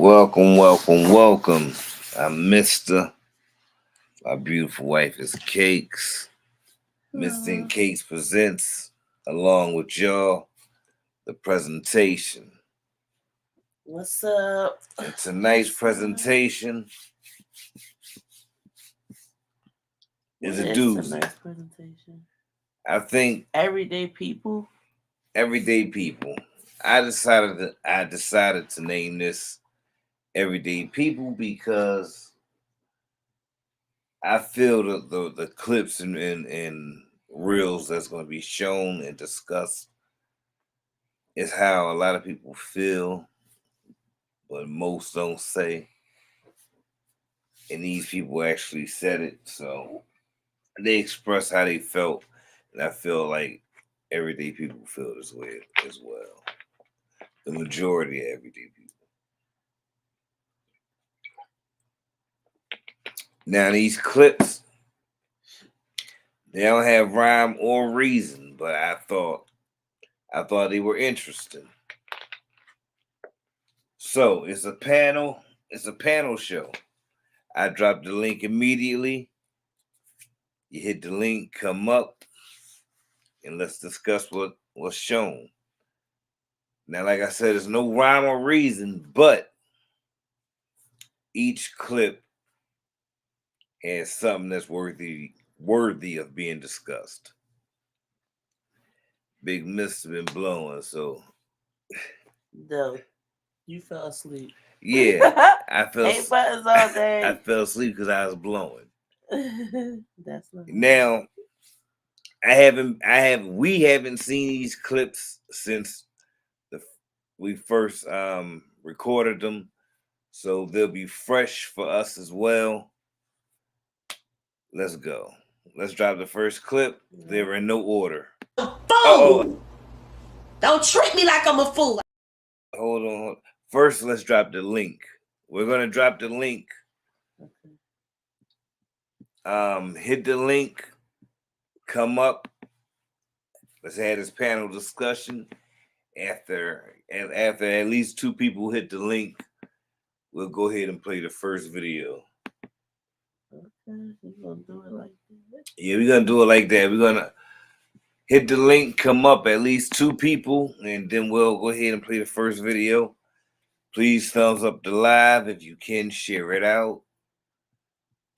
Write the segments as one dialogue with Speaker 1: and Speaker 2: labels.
Speaker 1: Welcome, welcome, welcome. I'm Mister. My beautiful wife is Cakes. MISTA&CAKZ presents, along with y'all, the presentation.
Speaker 2: What's up?
Speaker 1: And tonight's presentation is a doozy.
Speaker 2: Tonight's presentation.
Speaker 1: I think
Speaker 2: everyday people.
Speaker 1: I decided to name this Everyday People because I feel the clips and reels that's going to be shown and discussed is how a lot of people feel, but most don't say. And these people actually said it, so they express how they felt, and I feel like everyday people feel this way as well. The majority of everyday people. Now these clips, they don't have rhyme or reason, but I thought they were interesting. So it's a panel show. I dropped the link immediately. You hit the link, come up, and let's discuss what was shown. Now, like I said, there's no rhyme or reason, but each clip has something that's worthy of being discussed. Big Mist been blowing, so
Speaker 2: No, you fell asleep.
Speaker 1: Yeah, I fell.
Speaker 2: 8 buttons all day.
Speaker 1: I fell asleep because I was blowing.
Speaker 2: That's not
Speaker 1: now. We haven't seen these clips since we first recorded them, so they'll be fresh for us as well. Let's go. Let's drop the first clip. They're in no order.
Speaker 2: Fool! Don't treat me like I'm a fool.
Speaker 1: Hold on. First, let's drop the link. We're gonna drop the link. Hit the link. Come up. Let's have this panel discussion. After at least 2 people hit the link, we'll go ahead and play the first video.
Speaker 2: Okay, we're gonna do it like that.
Speaker 1: Yeah, we're gonna do it like that. We're gonna hit the link, come up at least 2 people, and then we'll go ahead and play the first video. Please thumbs up the live if you can, share it out.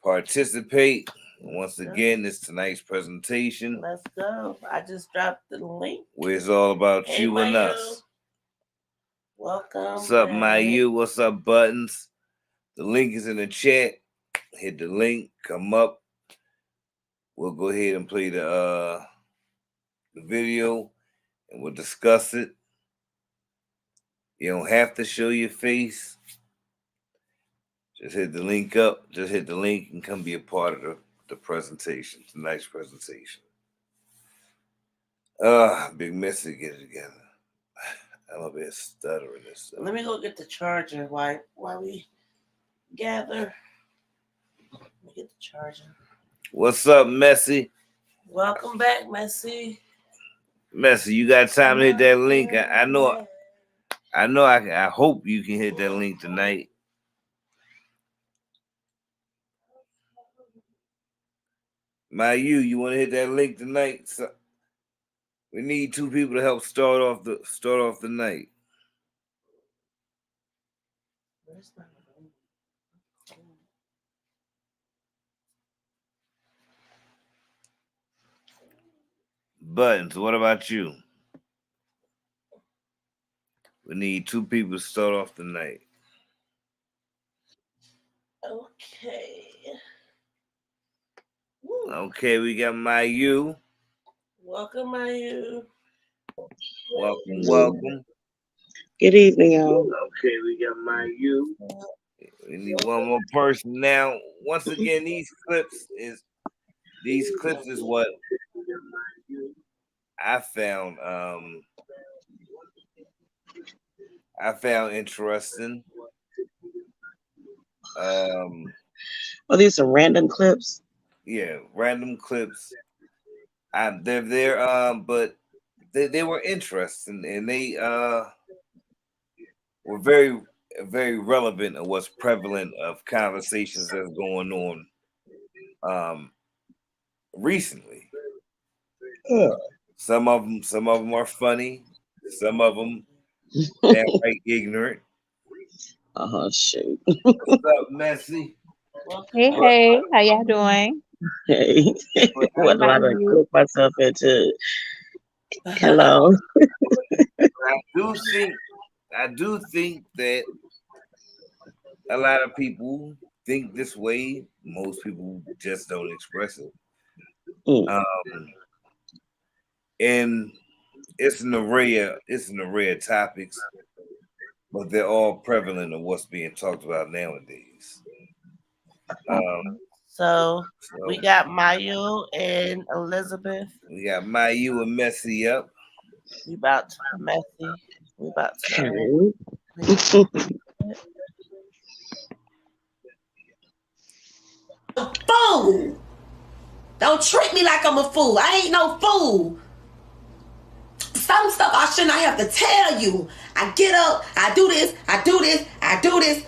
Speaker 1: Participate. Once again, it's tonight's presentation.
Speaker 2: Let's go. I just dropped the link.
Speaker 1: Where it's all about you and us.
Speaker 2: Welcome.
Speaker 1: What's up, my you? What's up, buttons? The link is in the chat. Hit the link, come up. We'll go ahead and play the video, and we'll discuss it. You don't have to show your face. Just hit the link up. Just hit the link and come be a part of the presentation. Tonight's presentation. Big Missy, get it together. I'm a bit stuttering this stuff.
Speaker 2: Let me go get the charger while we gather. Let me get the charger.
Speaker 1: What's up, Messy?
Speaker 2: Welcome back, Messy.
Speaker 1: Messy, you got time to hit that link? I hope you can hit that link tonight. You want to hit that link tonight? So we need 2 people to help start off the night. Buttons, what about you? We need 2 people to start off the night.
Speaker 2: Okay.
Speaker 1: Okay, we got you.
Speaker 2: Welcome, you.
Speaker 1: Welcome.
Speaker 3: Good evening, y'all.
Speaker 1: Okay, we got you. We need one more person now. Once again, these clips is what I found interesting.
Speaker 3: Well, these are random clips.
Speaker 1: Yeah, random clips. They're there, but they were interesting, and they were very very relevant of what's prevalent of conversations that's going on um, recently.
Speaker 3: Yeah.
Speaker 1: Some of them are funny. Some of them downright ignorant.
Speaker 3: Oh shoot.
Speaker 1: What's up, Messy?
Speaker 2: Welcome
Speaker 4: Hey,
Speaker 2: back.
Speaker 1: But,
Speaker 4: hey, how y'all doing?
Speaker 3: Hey.
Speaker 1: but I
Speaker 3: What
Speaker 4: Hey,
Speaker 3: do I
Speaker 1: do,
Speaker 3: done
Speaker 4: Maya.
Speaker 3: click myself into? Hello.
Speaker 1: I do think, I do think that a lot of people think this way. Most people just don't express it.
Speaker 3: Mm.
Speaker 1: Um, and it's an array of topics, but they're all prevalent of what's being talked about nowadays. Um,
Speaker 4: Okay.
Speaker 2: So we
Speaker 1: so
Speaker 2: got Mayu and Elizabeth.
Speaker 1: we got Mayu and Messy up.
Speaker 2: We about to messy. We about to
Speaker 3: Okay.
Speaker 2: clean it.
Speaker 5: Fool. Don't treat me like I'm a fool. I ain't no fool. Some stuff I should not have to tell you. I get up, I do this, I do this, I do this.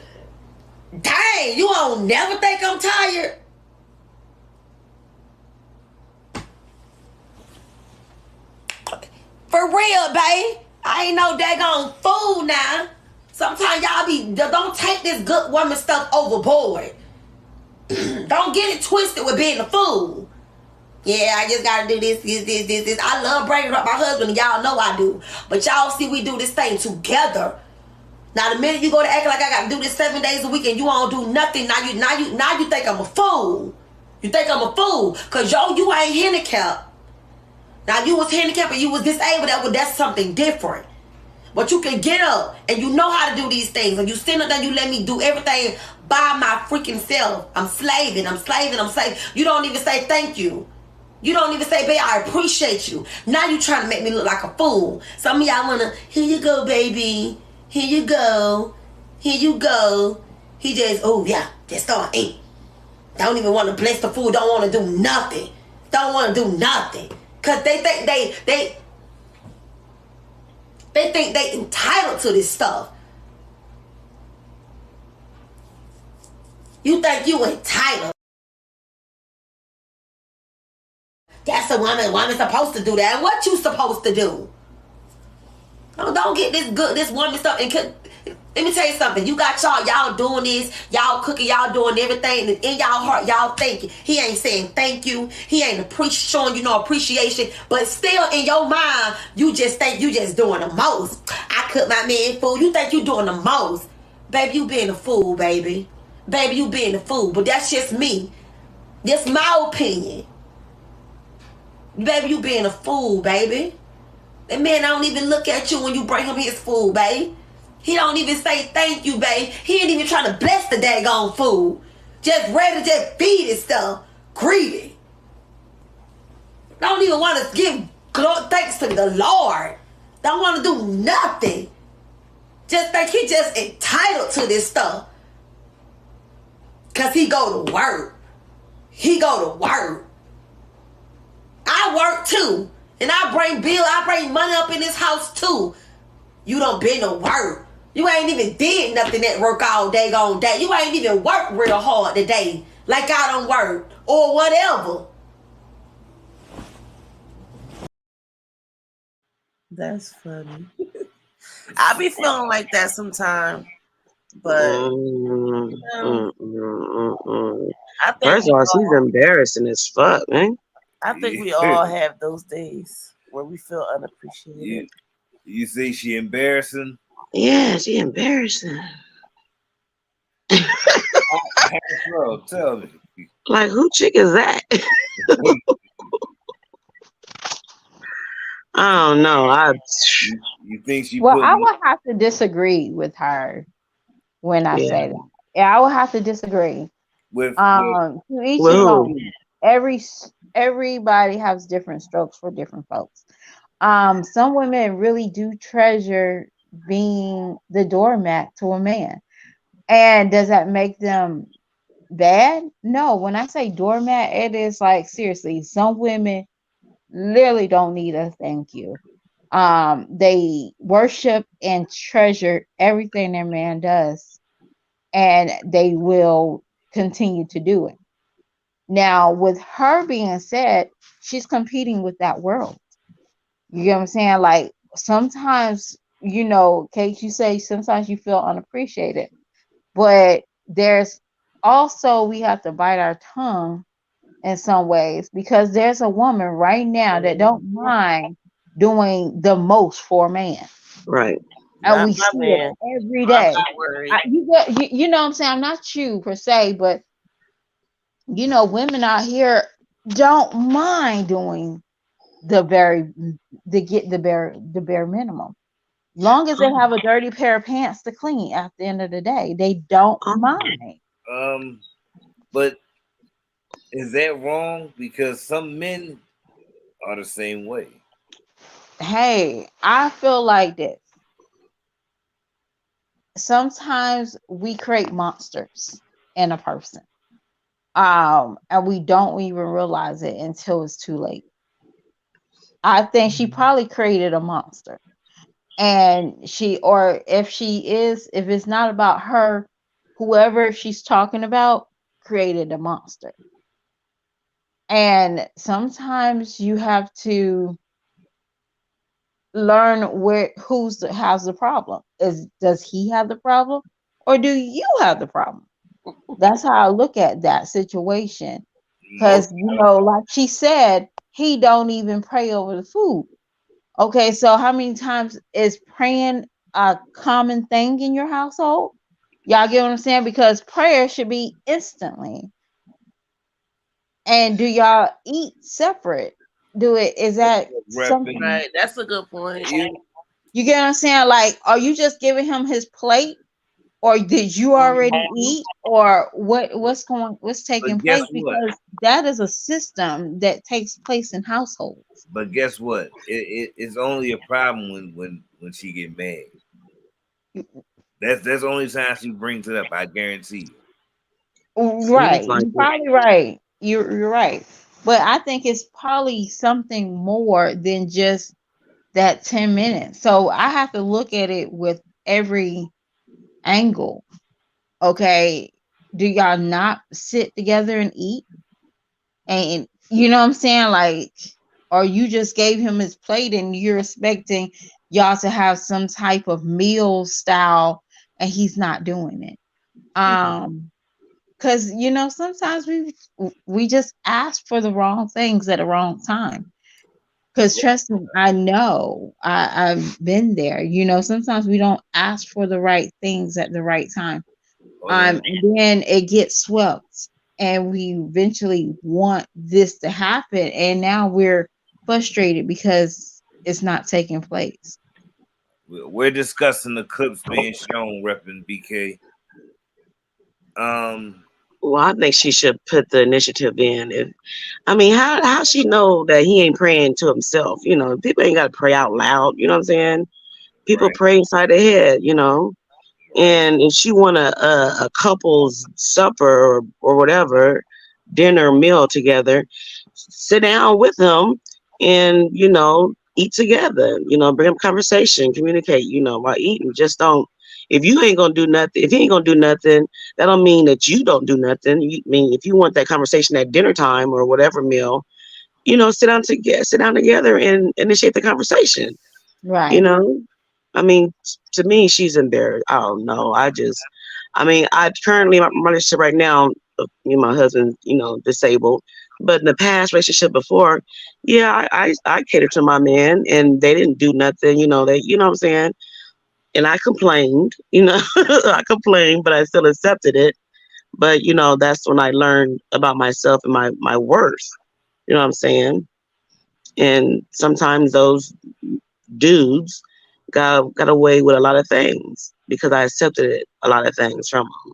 Speaker 5: Dang, you don't never think I'm tired. For real, babe. I ain't no daggone fool now. Sometimes y'all don't take this good woman stuff overboard. Don't get it twisted with being a fool. Yeah, I just gotta do this. I love bringing up my husband, and y'all know I do. But y'all see we do this thing together. Now the minute you go to act like I gotta do this 7 days a week and you don't do nothing, now you think I'm a fool. You think I'm a fool. Cause you ain't handicapped. Now you was handicapped and you was disabled, that's something different. But you can get up and you know how to do these things. And you stand up there and you let me do everything by my freaking self. I'm slaving. You don't even say thank you. You don't even say, babe, I appreciate you. Now you trying to make me look like a fool. Some of y'all wanna, here you go, baby. Here you go. Here you go. He just, oh yeah, just start eating. Don't even want to bless the food. Don't want to do nothing. Don't want to do nothing. Cause they think they think they entitled to this stuff. You think you entitled. That's a woman. Woman's supposed to do that. And what you supposed to do? Don't get this woman stuff. And let me tell you something. You got y'all doing this. Y'all cooking. Y'all doing everything. And in y'all heart, y'all thinking. He ain't saying thank you. He ain't showing you no appreciation. But still in your mind, you just think you just doing the most. I cook my man food. You think you doing the most. Baby, you being a fool, baby. Baby, you being a fool. But that's just me. That's my opinion. Baby, you being a fool, baby. That man don't even look at you when you bring him his food, babe. He don't even say thank you, babe. He ain't even trying to bless the daggone food. Just ready to just feed his stuff. Greedy. Don't even want to give thanks to the Lord. Don't want to do nothing. Just think he just entitled to this stuff. Because he go to work. He go to work. I work too. And I bring money up in this house too. You done been to work. You ain't even did nothing at work all day on day. You ain't even worked real hard today. Like I don't work. Or whatever.
Speaker 2: That's funny. I be feeling like that sometimes. But
Speaker 3: Mm,
Speaker 2: you know,
Speaker 3: mm, mm, mm.
Speaker 2: I think
Speaker 3: First
Speaker 2: we
Speaker 3: of all, she's
Speaker 2: all
Speaker 3: embarrassing as fuck, man.
Speaker 2: I think we all have those days where we feel unappreciated.
Speaker 1: you you say she embarrassing?
Speaker 3: Yeah, she embarrassing.
Speaker 1: How so? Tell me.
Speaker 3: Like, who chick is that? I don't know.
Speaker 1: You think she
Speaker 4: Well, I
Speaker 1: putting
Speaker 4: would have to disagree with her when I
Speaker 3: Yeah.
Speaker 4: say that. Yeah, I would have to disagree.
Speaker 1: with
Speaker 4: To each
Speaker 3: With
Speaker 4: his
Speaker 3: who?
Speaker 4: own. Everybody has different strokes for different folks. Some women really do treasure being the doormat to a man. And does that make them bad? No. When I say doormat, it is like seriously, some women literally don't need a thank you. They worship and treasure everything their man does, and they will continue to do it. Now, with her being said, she's competing with that world. You get what I'm saying? Like sometimes, Kate, you say sometimes you feel unappreciated, but there's also we have to bite our tongue in some ways because there's a woman right now that don't mind doing the most for a man,
Speaker 3: Right.
Speaker 4: and
Speaker 2: Not
Speaker 4: we
Speaker 2: my
Speaker 4: see it
Speaker 2: man.
Speaker 4: every
Speaker 2: I'm
Speaker 4: day.
Speaker 2: not worried.
Speaker 4: You know what I'm saying? I'm not you per se, but women out here don't mind doing the very to get the bare minimum. Long as they have a dirty pair of pants to clean at the end of the day, they don't mind.
Speaker 1: Um, but is that wrong? Because some men are the same way.
Speaker 4: Hey, I feel like this. Sometimes we create monsters in a person. And we don't even realize it until it's too late. I think she probably created a monster. And or if it's not about her, whoever she's talking about created a monster. And sometimes you have to learn has the problem. Does he have the problem, or do you have the problem? That's how I look at that situation.
Speaker 1: Most
Speaker 4: Because like she said, he don't even pray over the food. Okay, so how many times is praying a common thing in your household? Y'all get what I'm saying? Because prayer should be instantly. And do y'all eat separate? Is that
Speaker 1: repping
Speaker 4: something
Speaker 2: Right. That's a good point.
Speaker 1: you,
Speaker 4: you get what I'm saying? Like, are you just giving him his plate, or did you already eat, or what's taking
Speaker 1: but guess
Speaker 4: place?
Speaker 1: what?
Speaker 4: Because that is a system that takes place in households.
Speaker 1: But guess what? It's only a problem when she get mad. That's the only time she brings it up. I guarantee you.
Speaker 3: Seems
Speaker 4: Right.
Speaker 3: like
Speaker 4: You're
Speaker 3: it.
Speaker 4: probably right. You're right. But I think it's probably something more than just that 10 minutes. So I have to look at it with every angle. Okay. Do y'all not sit together and eat? And you know what I'm saying? Like, or you just gave him his plate and you're expecting y'all to have some type of meal style and he's not doing it. Because sometimes we just ask for the wrong things at the wrong time. Because trust me, I know I've been there. Sometimes we don't ask for the right things at the right time.
Speaker 1: Or then
Speaker 4: And then it gets swept, and we eventually want this to happen, and now we're frustrated because it's not taking place.
Speaker 1: we're discussing the clips being shown, repping BK. Um,
Speaker 3: Well, I think she should put the initiative in. How she know that he ain't praying to himself? People ain't got to pray out loud. You know what I'm saying? People
Speaker 1: right,
Speaker 3: pray inside their head.
Speaker 1: right.
Speaker 3: And if she want a couple's supper or whatever, dinner meal together, sit down with them and eat together. Bring up conversation, communicate. While eating. Just don't. If you ain't gonna do nothing, if he ain't gonna do nothing, that don't mean that you don't do nothing. If you want that conversation at dinner time or whatever meal, sit down together and initiate the conversation. you
Speaker 4: Right.
Speaker 3: know I mean, to me, she's embarrassed. I don't know. I currently, my relationship right now, me and my husband, disabled. But in the past relationship before, yeah, I catered to my man, and they didn't do nothing. What I'm saying. And I complained. I complained, but I still accepted it. But that's when I learned about myself and my worth. You know what I'm saying? And sometimes those dudes got away with a lot of things because I accepted a lot of things from them.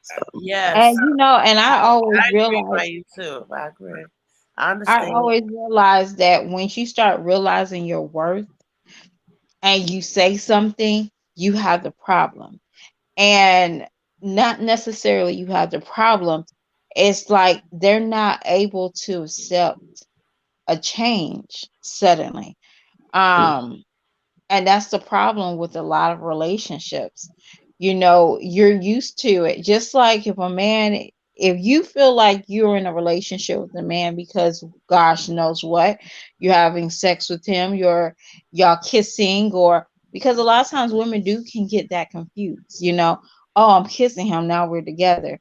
Speaker 3: So
Speaker 2: Yes.
Speaker 4: And and I always
Speaker 2: I agree by
Speaker 4: realize
Speaker 2: you too. I agree. I
Speaker 4: I
Speaker 2: understand.
Speaker 4: always realize that once you start realizing your worth and you say something, you have the problem. And not necessarily you have the problem. It's like they're not able to accept a change suddenly. Um, and that's the problem with a lot of relationships. You know, you're used to it. Just like if a man, if you feel like you're in a relationship with a man because gosh knows what, you're having sex with him, y'all kissing, or because a lot of times women do can get that confused, you know, oh, I'm kissing him, now we're together.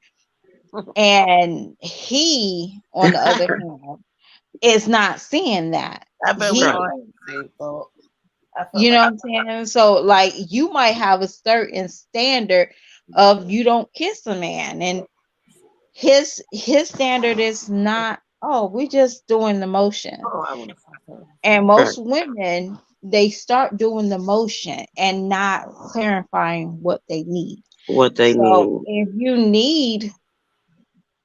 Speaker 4: And he, on the other hand, is not seeing that.
Speaker 2: I bet we
Speaker 3: Right.
Speaker 2: all have the same thought. I felt
Speaker 4: You
Speaker 2: like
Speaker 4: know what I'm saying? So like you might have a certain standard of you don't kiss a man, and his standard is not, oh, we're just doing the motion.
Speaker 2: oh, I would have thought
Speaker 4: And
Speaker 3: Right.
Speaker 4: most women, they start doing the motion and not clarifying what they need.
Speaker 3: What they
Speaker 4: So
Speaker 3: need.
Speaker 4: if you need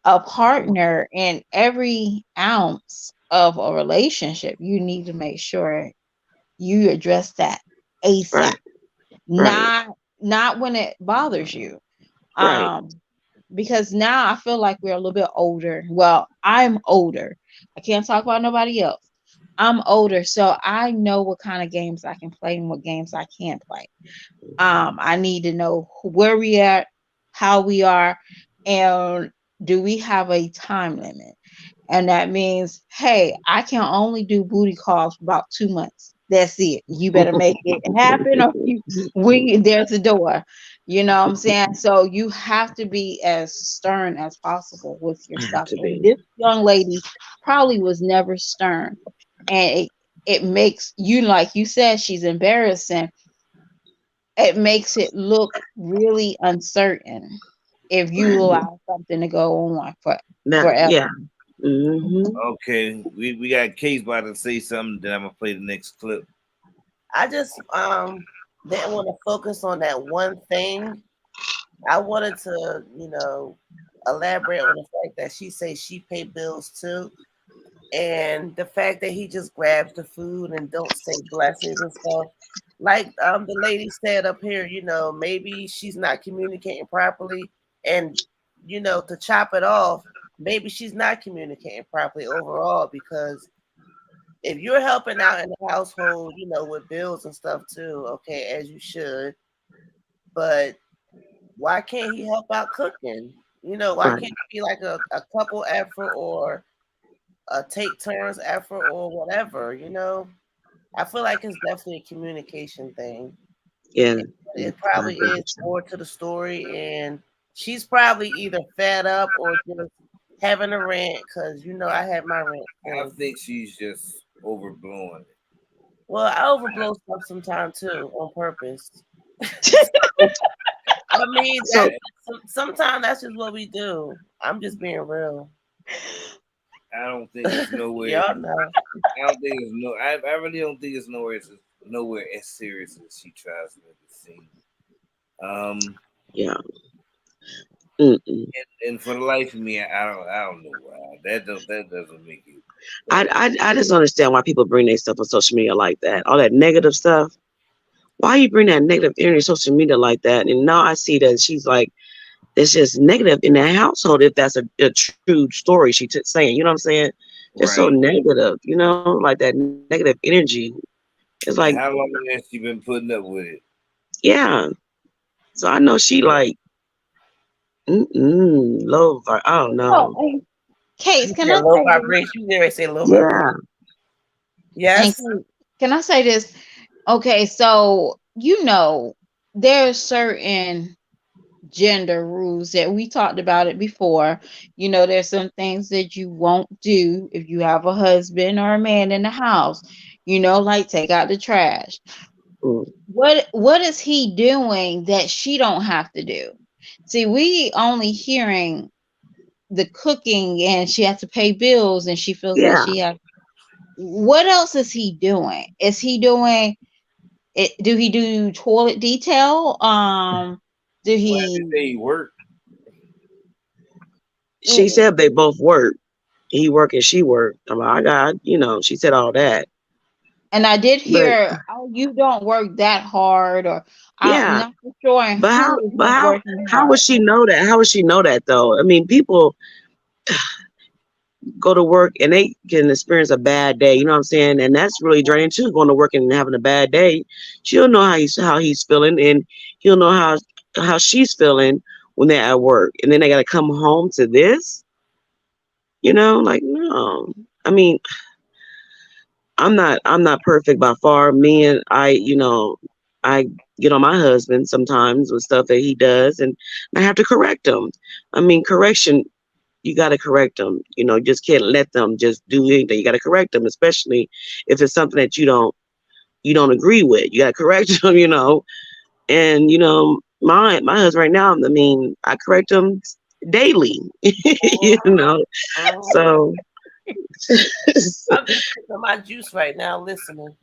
Speaker 4: a partner in every ounce of a relationship, you need to make sure you address that ASAP.
Speaker 3: Right. Right.
Speaker 4: Not when it bothers you.
Speaker 3: Right.
Speaker 4: Um, because now I feel like we're a little bit older. Well, I'm older. I can't talk about nobody else. I'm older, so I know what kind of games I can play and what games I can't play. I need to know where we are, how we are, and do we have a time limit? And that means, hey, I can only do booty calls for about 2 months. That's it. You better make it happen, or there's a door. You know what I'm saying? So you have to be as stern as possible with your
Speaker 3: Have
Speaker 4: stuff.
Speaker 3: to
Speaker 4: And
Speaker 3: be.
Speaker 4: this young lady probably was never stern. And it makes you, like you said, she's embarrassing. It makes it look really uncertain if you allow something to go on
Speaker 3: That,
Speaker 4: forever.
Speaker 3: yeah. Mm-hmm.
Speaker 1: Okay, we got Case about to say something. Then I'm gonna play the next clip.
Speaker 2: I just didn't want to focus on that one thing. I wanted to, elaborate on the fact that she says she pay bills too, and the fact that he just grabs the food and don't say blessings and stuff. Like the lady said up here, maybe she's not communicating properly, and to chop it off, maybe she's not communicating properly overall because if you're helping out in the household, with bills and stuff too, okay, as you should, but why can't he help out cooking? Why
Speaker 3: Right.
Speaker 2: can't it be like a couple effort or a take turns effort or whatever, I feel like it's definitely a communication thing.
Speaker 3: Yeah.
Speaker 2: It
Speaker 3: I
Speaker 2: probably
Speaker 3: agree
Speaker 2: is
Speaker 3: with you.
Speaker 2: more to the story, and she's probably either fed up or just having a rant because I had my rant
Speaker 1: I
Speaker 2: too.
Speaker 1: think she's just overblowing it.
Speaker 2: Well, I overblow stuff sometimes too on purpose. I mean,
Speaker 3: So
Speaker 2: sometimes that's just what we do. I'm just being real.
Speaker 1: I don't think it's nowhere.
Speaker 2: Y'all know.
Speaker 1: I don't think it's no. I really don't think it's nowhere as serious as she tries to make it seem.
Speaker 3: yeah. Mm-mm.
Speaker 1: And for the life of me, I don't know why that doesn't make it.
Speaker 3: I just don't understand why people bring their stuff on social media like that. All that negative stuff. Why you bring that negative energy on social media like that? And now I see that she's like, it's just negative in that household. If that's a true story, saying, you know what I'm saying? Just so
Speaker 1: Right.
Speaker 3: negative, like that negative energy. It's like,
Speaker 1: And how long has she been putting up with it?
Speaker 3: yeah. So I know she like, I don't
Speaker 4: Oh,
Speaker 3: know.
Speaker 4: and Case,
Speaker 2: You
Speaker 4: can
Speaker 2: said
Speaker 4: I
Speaker 2: low
Speaker 4: say this?
Speaker 2: vibration. You never say low vibration.
Speaker 3: Yeah.
Speaker 4: And
Speaker 2: Yes.
Speaker 4: Kate, can I say this? Okay, so there's certain gender rules that we talked about it before. There's some things that you won't do if you have a husband or a man in the house. Like take out the trash.
Speaker 3: Mm.
Speaker 4: What is he doing that she don't have to do? See, we only hearing the cooking and she has to pay bills and she feels like
Speaker 3: Yeah.
Speaker 4: she has. What else is he doing? Is he doing it? Do he do toilet detail? Do
Speaker 1: Why did
Speaker 4: he?
Speaker 1: they work?
Speaker 3: She said they both work. He work and she work. I'm like, I got, she said all that.
Speaker 4: And I did
Speaker 3: But
Speaker 4: hear, oh, you don't work that hard, or I'm
Speaker 3: yeah.
Speaker 4: not for sure
Speaker 3: But
Speaker 4: who is
Speaker 3: but
Speaker 4: working
Speaker 3: how would
Speaker 4: hard.
Speaker 3: she know that? How would she know that though? I mean, people go to work and they can experience a bad day. You know what I'm saying? And that's really draining too. Going to work and having a bad day. She'll know how he's feeling, and he'll know how she's feeling when they're at work. And then they got to come home to this. You know, like no. I mean, I'm not perfect by far. Me and I get on my husband sometimes with stuff that he does, and I have to correct him. I mean, correction, you got to correct them. You know, you just can't let them just do anything. You got to correct them, especially if it's something that you don't agree with. You got to correct them. You know, and my husband right now. I mean, I correct him daily. You know, so.
Speaker 2: I'm just sipping my juice right now, listening.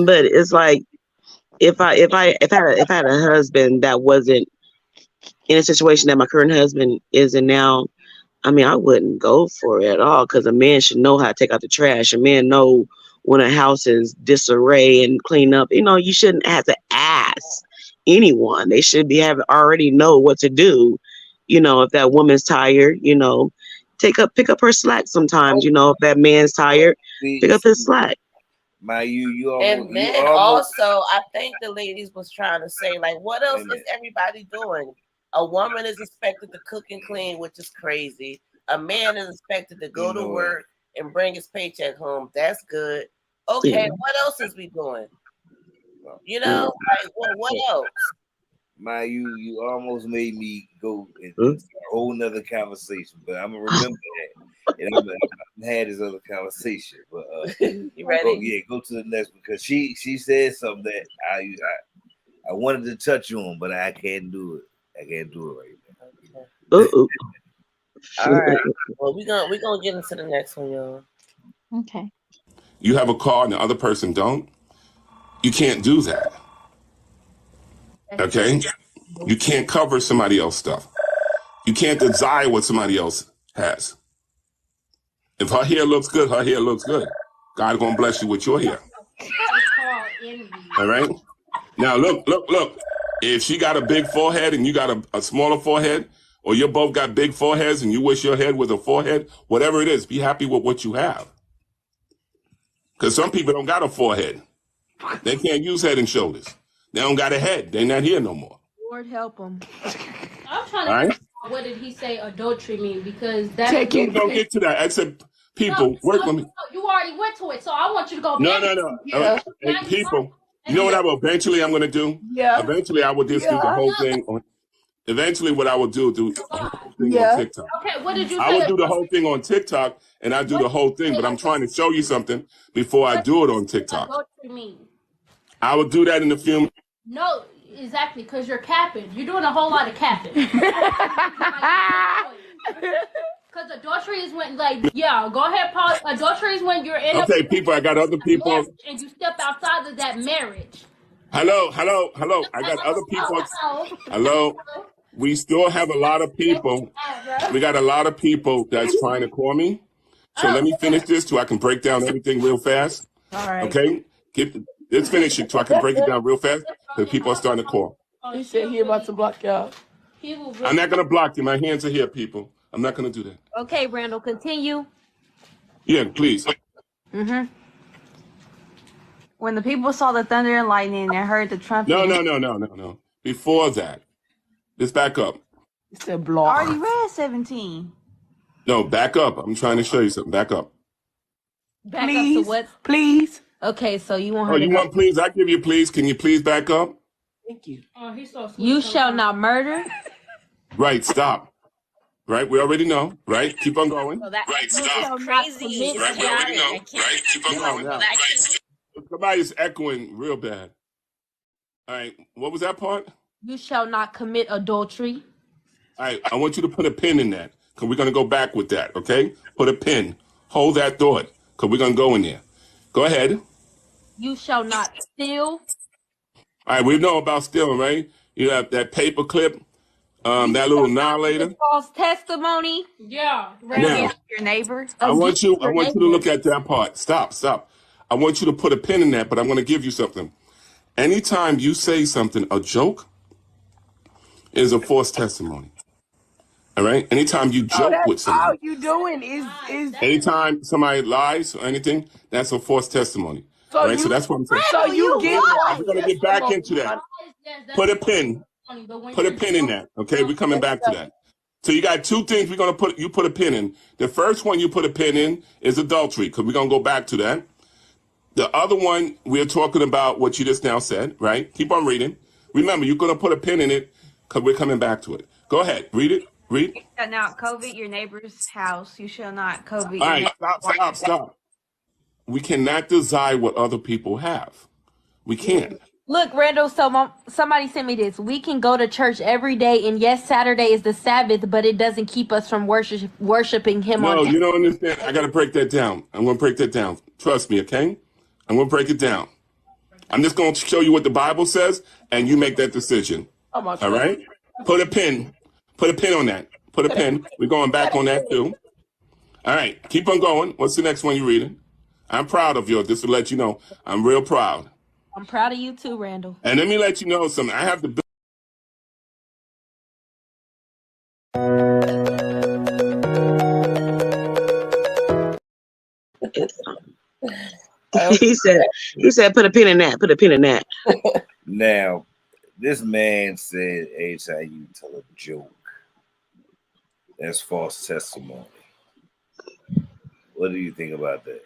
Speaker 3: But it's like if I had a husband that wasn't in a situation that my current husband is in now, I mean, I wouldn't go for it at all, because a man should know how to take out the trash. A man know when a house is disarray and clean up. You know, you shouldn't have to ask anyone. They should be having already know what to do. You know, if that woman's tired, pick up her slack sometimes. You know, if that man's tired, pick up his slack.
Speaker 2: And then also, I think the ladies was trying to say, like, what else is everybody doing? A woman is expected to cook and clean, which is crazy. A man is expected to go to work and bring his paycheck home. That's good. Okay, what else is we doing? You know, like, what else?
Speaker 1: You almost made me go into a whole nother conversation, but I'm gonna remember that, and I'm gonna have this other conversation. But
Speaker 2: you ready?
Speaker 1: Go to the next, because she said something that I wanted to touch on, but I can't do it. I can't do it right now.
Speaker 2: All right. Well, we're gonna get into the next one, y'all.
Speaker 4: Okay.
Speaker 6: You have a car and the other person don't. You can't do that. Okay? You can't cover somebody else's stuff. You can't desire what somebody else has. If her hair looks good, her hair looks good. God's gonna bless you with your hair. All right? Now look. If she got a big forehead and you got a smaller forehead, or you both got big foreheads and you wish your head was a forehead, whatever it is, be happy with what you have. Because some people don't got a forehead. They can't use head and shoulders. They don't got a head. They're not here no more.
Speaker 7: Lord help them.
Speaker 8: I'm trying to figure out, what did he say adultery mean? Because that's...
Speaker 6: We're going to get to that. I said, people, work with me.
Speaker 8: You already went to it, so I want you to go
Speaker 6: back.
Speaker 8: No.
Speaker 6: Yeah. Hey, people, you know what I will eventually I'm going to do? Yeah. Eventually I will just do the whole thing on... Eventually what I will do the whole thing on TikTok.
Speaker 8: Okay, what did you say?
Speaker 6: I will do the whole thing on TikTok, and I do the whole thing, but I'm trying to show you something before I do it on TikTok.
Speaker 8: Adultery mean? I
Speaker 6: will do that in a few minutes.
Speaker 8: No, exactly, because you're capping. You're doing a whole lot of capping. Because adultery is when, go ahead, Paul. Adultery is when you're in
Speaker 6: Okay, people, I got other people.
Speaker 8: And you step outside of that marriage.
Speaker 6: Hello. I got other people. Hello. We still have a lot of people. We got a lot of people that's trying to call me. So let me finish this so I can break down everything real fast.
Speaker 7: All right.
Speaker 6: Okay? Let's finish it so I can break it down real fast, because people are starting to call.
Speaker 7: He said he about to block y'all.
Speaker 6: I'm not going to block you. My hands are here, people. I'm not going to do that.
Speaker 7: Okay, Randall, continue.
Speaker 6: Yeah, please.
Speaker 7: Mm-hmm. When the people saw the thunder and lightning and heard the trumpet.
Speaker 6: No. Before that, let's back up.
Speaker 7: He said block. I already read 17.
Speaker 6: No, back up. I'm trying to show you something. Back up.
Speaker 7: Back up to what? Please. Okay, so you want her to...
Speaker 6: you want please? I give you please. Can you please back up?
Speaker 7: Thank you. Oh, he's so sweet. You shall not murder.
Speaker 6: Right, stop. Right, we already know. Right, keep on going.
Speaker 7: Well,
Speaker 6: right, stop.
Speaker 7: Crazy.
Speaker 6: Right, we already know. Right, keep on going. Right. Somebody's echoing real bad. All right, what was that part?
Speaker 7: You shall not commit adultery.
Speaker 6: All right, I want you to put a pin in that, because we're going to go back with that, okay? Put a pin. Hold that thought, because we're going to go in there. Go ahead.
Speaker 7: You shall not steal.
Speaker 6: All right, we know about stealing, right? You have that paper clip, that little annihilator.
Speaker 7: False testimony.
Speaker 8: Yeah.
Speaker 6: Now,
Speaker 7: your neighbor.
Speaker 6: I want you to look at that part. Stop. I want you to put a pin in that, but I'm going to give you something. Anytime you say something, a joke is a false testimony. All right. Anytime you
Speaker 9: So
Speaker 6: joke
Speaker 9: that's
Speaker 6: with
Speaker 9: all
Speaker 6: somebody,
Speaker 9: you doing is
Speaker 6: anytime somebody lies or anything, that's a false testimony.
Speaker 9: so
Speaker 6: All right. So
Speaker 9: you
Speaker 6: that's what I'm saying.
Speaker 9: so you get
Speaker 6: We're
Speaker 9: false
Speaker 6: gonna get back
Speaker 9: testimony.
Speaker 6: into that.
Speaker 8: Yes, that's
Speaker 6: Put a pin.
Speaker 8: funny, but when
Speaker 6: Put a
Speaker 8: you're
Speaker 6: pin in that. Okay. We're coming back to that. So you got two things we're gonna put. You put a pin in. The first one you put a pin in is adultery, because we're gonna go back to that. The other one, we're talking about what you just now said, right? Keep on reading. Remember, you're going to put a pin in it because we're coming back to it. Go ahead. Read it. Read.
Speaker 10: You shall not covet your neighbor's house. You shall not covet
Speaker 6: All
Speaker 10: your
Speaker 6: right.
Speaker 10: neighbor's wife.
Speaker 6: Stop. We cannot desire what other people have. We can't.
Speaker 7: Look, Randall, so somebody sent me this. We can go to church every day, and yes, Saturday is the Sabbath, but it doesn't keep us from worshiping him on
Speaker 6: No, you don't understand. I got to break that down. I'm going to break that down. Trust me, okay? I'm going to break it down. I'm just going to show you what the Bible says, and you make that decision.
Speaker 9: Oh my
Speaker 6: All right? Put a pin. Put a pin on that. Put a pin. We're going back on that, too. All right, keep on going. What's the next one you're reading? I'm proud of you. Just to let you know, I'm real proud.
Speaker 7: I'm proud of you too, Randall.
Speaker 6: And let me let you know something. I have the.
Speaker 3: He said, put a pin in that. Put a pin in that.
Speaker 1: Now, this man said anytime you tell a joke, that's false testimony. What do you think about that?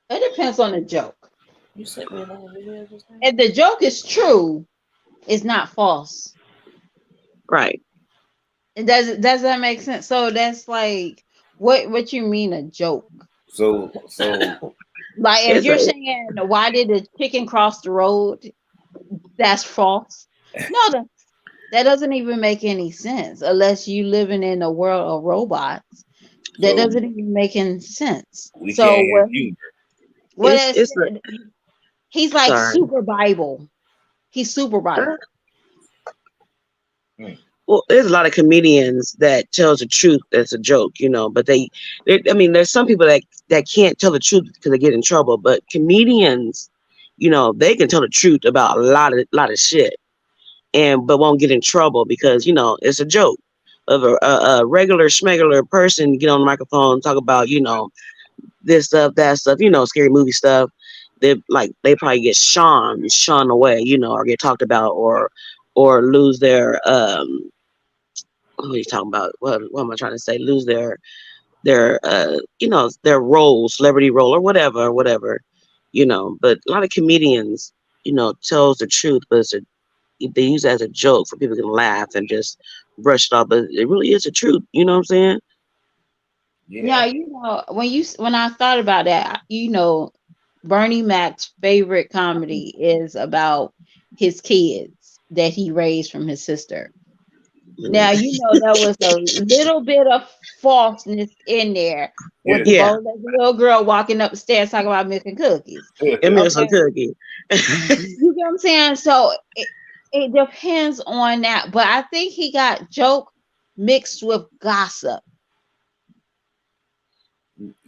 Speaker 4: It depends on the joke.
Speaker 2: You sent me another video just now?
Speaker 4: If the joke is true, it's not false.
Speaker 3: Right.
Speaker 4: Does that make sense? So that's like what you mean a joke?
Speaker 1: So
Speaker 4: Like if you're saying why did the chicken cross the road? That's false. No, that doesn't even make any sense unless you living in a world of robots. That doesn't even make any sense.
Speaker 1: We
Speaker 4: So
Speaker 1: can't have humor.
Speaker 4: He's like
Speaker 3: Sorry.
Speaker 4: super Bible. He's super Bible.
Speaker 3: Well, there's a lot of comedians that tells the truth that's a joke, but I mean, there's some people that can't tell the truth because they get in trouble, but comedians, they can tell the truth about a lot of shit but won't get in trouble because, it's a joke. Of a regular schmegular person get on the microphone, talk about, this stuff, that stuff, scary movie stuff. They probably get shunned away, or get talked about or lose their what are you talking about? What am I trying to say? Lose their role, celebrity role or whatever. But a lot of comedians, tells the truth, but they use it as a joke for people to laugh and just brush it off. But it really is the truth. You know what I'm saying?
Speaker 4: Yeah, when I thought about that, Bernie Mac's favorite comedy is about his kids that he raised from his sister. Now, there was a little bit of falseness in there with the little girl walking up the stairs talking about milk and cookies.
Speaker 3: And milk and cookies.
Speaker 4: You get what I'm saying? So it depends on that. But I think he got joke mixed with gossip.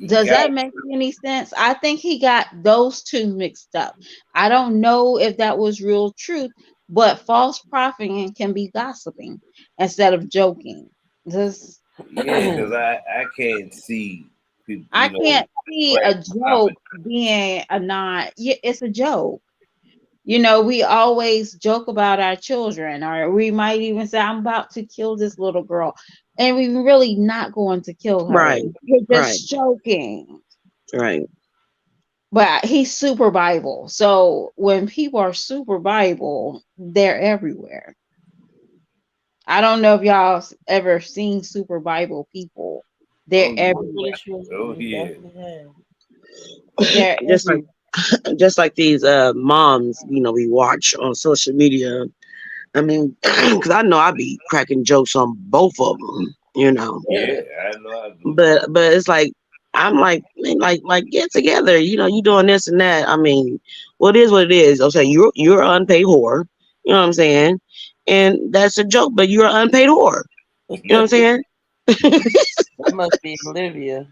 Speaker 4: Does that make any sense? I think he got those two mixed up. I don't know if that was real truth, but false propheting can be gossiping instead of joking.
Speaker 1: Because I can't see people.
Speaker 4: I can't see a joke being a not. It's a joke. We always joke about our children, or we might even say, "I'm about to kill this little girl," and we're really not going to kill her.
Speaker 3: Right.
Speaker 4: We're just joking.
Speaker 3: Right.
Speaker 4: But he's super Bible. So when people are super Bible, they're everywhere. I don't know if y'all ever seen super Bible people. They're everywhere.
Speaker 1: Oh yeah.
Speaker 4: They're
Speaker 3: just like these moms, we watch on social media. I mean, because I know I be cracking jokes on both of them,
Speaker 1: Yeah, I know. I do.
Speaker 3: But it's like I'm like get together. You doing this and that. I mean, what is what it is. Okay, you're an unpaid whore. You know what I'm saying? And that's a joke, but you're an unpaid whore. You know what I'm saying?
Speaker 2: That must be Olivia.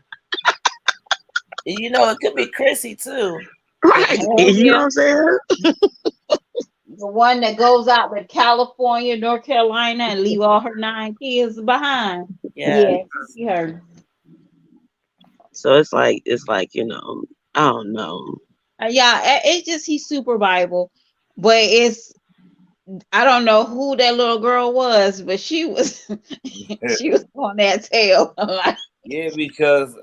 Speaker 2: It could be Chrissy too.
Speaker 3: Right. You know what I'm saying?
Speaker 4: The one that goes out to California, North Carolina, and leave all her 9 kids behind.
Speaker 2: Yeah.
Speaker 4: Yeah, she her.
Speaker 3: So it's like I don't know.
Speaker 4: Yeah, it's just he's super Bible, but it's I don't know who that little girl was, but she was she was on that tail.
Speaker 1: Yeah, because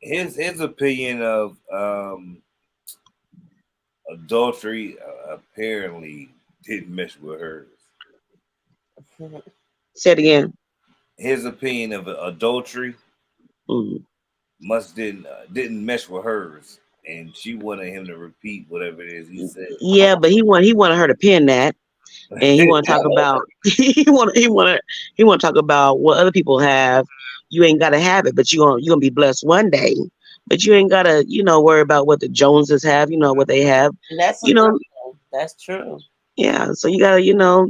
Speaker 1: his opinion of adultery apparently didn't mesh with hers.
Speaker 3: Say it again.
Speaker 1: His opinion of adultery
Speaker 3: Mm.
Speaker 1: didn't mesh with hers, and she wanted him to repeat whatever it is he said.
Speaker 3: Yeah, but he wanted her to pin that, and he want to talk about he want to talk about what other people have. You ain't gotta have it, but you gonna be blessed one day. But you ain't gotta worry about what the Joneses have. What they have.
Speaker 2: And that's a
Speaker 3: You
Speaker 2: good
Speaker 3: know,
Speaker 2: one. That's true.
Speaker 3: yeah. So you gotta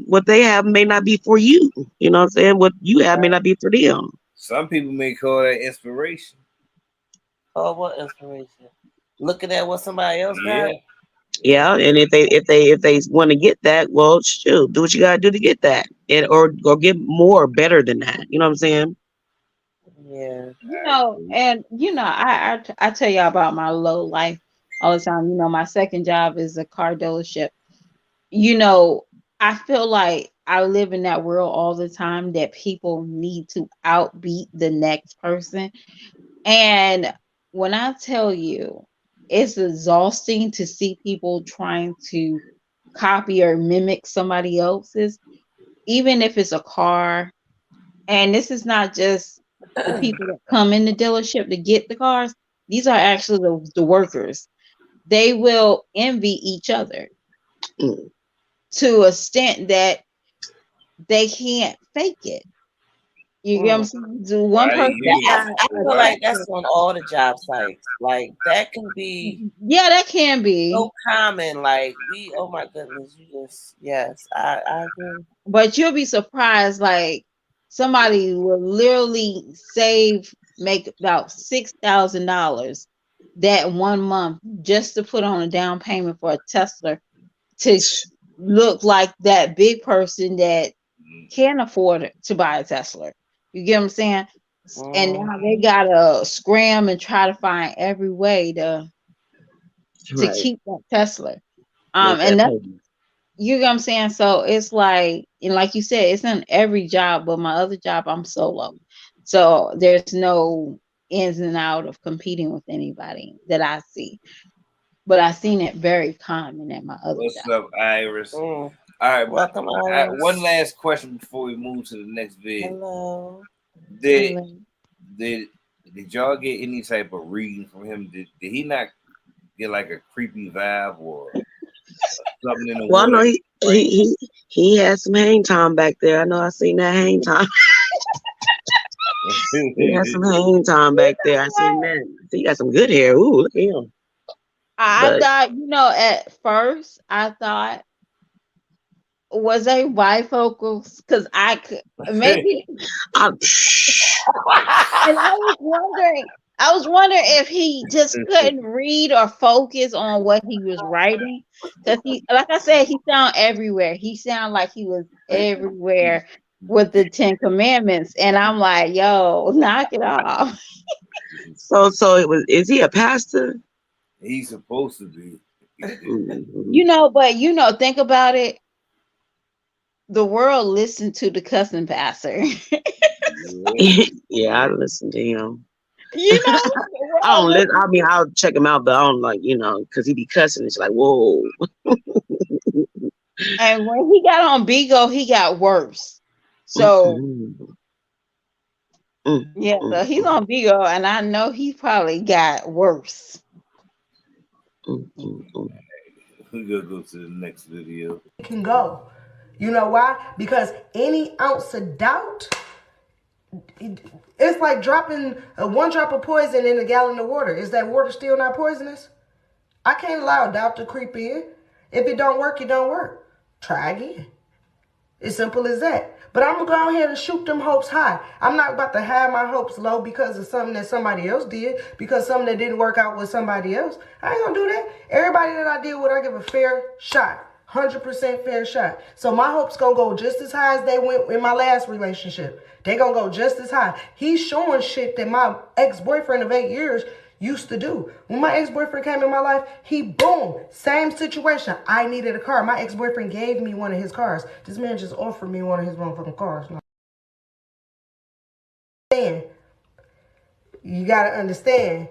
Speaker 3: what they have may not be for you. You know what I'm saying? What you have may not be for them.
Speaker 1: Some people may call that inspiration.
Speaker 2: Oh, what inspiration? Looking at what somebody else got.
Speaker 1: Yeah.
Speaker 3: Yeah, and if they want to get that, well, shoot, do what you gotta do to get that, and or get more, better than that. You know what I'm saying?
Speaker 2: Yeah.
Speaker 4: And I tell y'all about my low life all the time. My second job is a car dealership. I feel like I live in that world all the time that people need to outbeat the next person. And when I tell you, it's exhausting to see people trying to copy or mimic somebody else's, even if it's a car. And this is not just the people that come in the dealership to get the cars. These are actually the workers. They will envy each other
Speaker 3: Mm.
Speaker 4: to a extent that they can't fake it. You get what I'm saying? Do one
Speaker 1: Right
Speaker 4: person
Speaker 1: here.
Speaker 2: I
Speaker 4: buy a
Speaker 2: feel like that's
Speaker 4: tractor?
Speaker 2: on all the job sites. Like that can be
Speaker 4: Yeah, that can be.
Speaker 2: so common. Like oh my goodness, yes, I agree.
Speaker 4: But you'll be surprised, like somebody will literally make about $6,000 that 1 month just to put on a down payment for a Tesla to look like that big person that can't afford to buy a Tesla. You get what I'm saying? And now they gotta scram and try to find every way to
Speaker 3: Right.
Speaker 4: keep that Tesla.
Speaker 3: Make
Speaker 4: And
Speaker 3: that
Speaker 4: that's
Speaker 3: payment.
Speaker 4: You know what I'm saying? So it's like, and like you said, it's in every job, but my other job, I'm solo. So there's no ins and out of competing with anybody that I see. But I seen it very common at my other
Speaker 1: What's
Speaker 4: job.
Speaker 1: up, Iris?
Speaker 2: Mm.
Speaker 1: All right,
Speaker 2: Welcome, Iris.
Speaker 1: one last question before we move to the next vid.
Speaker 2: Hello.
Speaker 1: Did y'all get any type of reading from him? Did he not get like a creepy vibe or something in the
Speaker 3: Well, I know
Speaker 1: water?
Speaker 3: he had some hang time back there. I know I seen that hang time. He had some hang time back there. I seen that. He got some good hair. Ooh, look at him.
Speaker 4: I
Speaker 3: But
Speaker 4: thought, at first, I thought, was they bifocals? Because I could maybe.
Speaker 3: I'm
Speaker 4: And I was wondering if he just couldn't read or focus on what he was writing. Because like I said, he sound everywhere. He sound like he was everywhere with the 10 Commandments. And I'm like, yo, knock it off.
Speaker 3: so is he a pastor?
Speaker 1: He's supposed to be.
Speaker 3: Mhm.
Speaker 4: But think about it. The world listened to the cussing pastor.
Speaker 3: Yeah, I listen to him.
Speaker 4: The
Speaker 3: I
Speaker 4: world
Speaker 3: don't listen.
Speaker 4: listened.
Speaker 3: I mean, I'll check him out, but I don't because he be cussing. It's like, whoa.
Speaker 4: And when he got on Bigo, he got worse. So yeah, so he's on Bigo, and I know he probably got worse.
Speaker 1: We're gonna go to the next video.
Speaker 5: Can go. You know why? Because any ounce of doubt, it's like dropping one drop of poison in a gallon of water. Is that water still not poisonous? I can't allow doubt to creep in. If it don't work, it don't work. Try again. It's simple as that. But I'm going to go ahead and shoot them hopes high. I'm not about to have my hopes low because of something that somebody else did, because something that didn't work out with somebody else. I ain't going to do that. Everybody that I deal with, I give a fair shot.
Speaker 9: 100% fair shot. So my hopes gonna go just as high as they went in my last relationship. They gonna go just as high. He's showing shit that my ex-boyfriend of 8 years used to do. When my ex-boyfriend came in my life, he boom, same situation. I needed a car. My ex-boyfriend gave me one of his cars. This man just offered me one of his motherfucking cars. You gotta understand.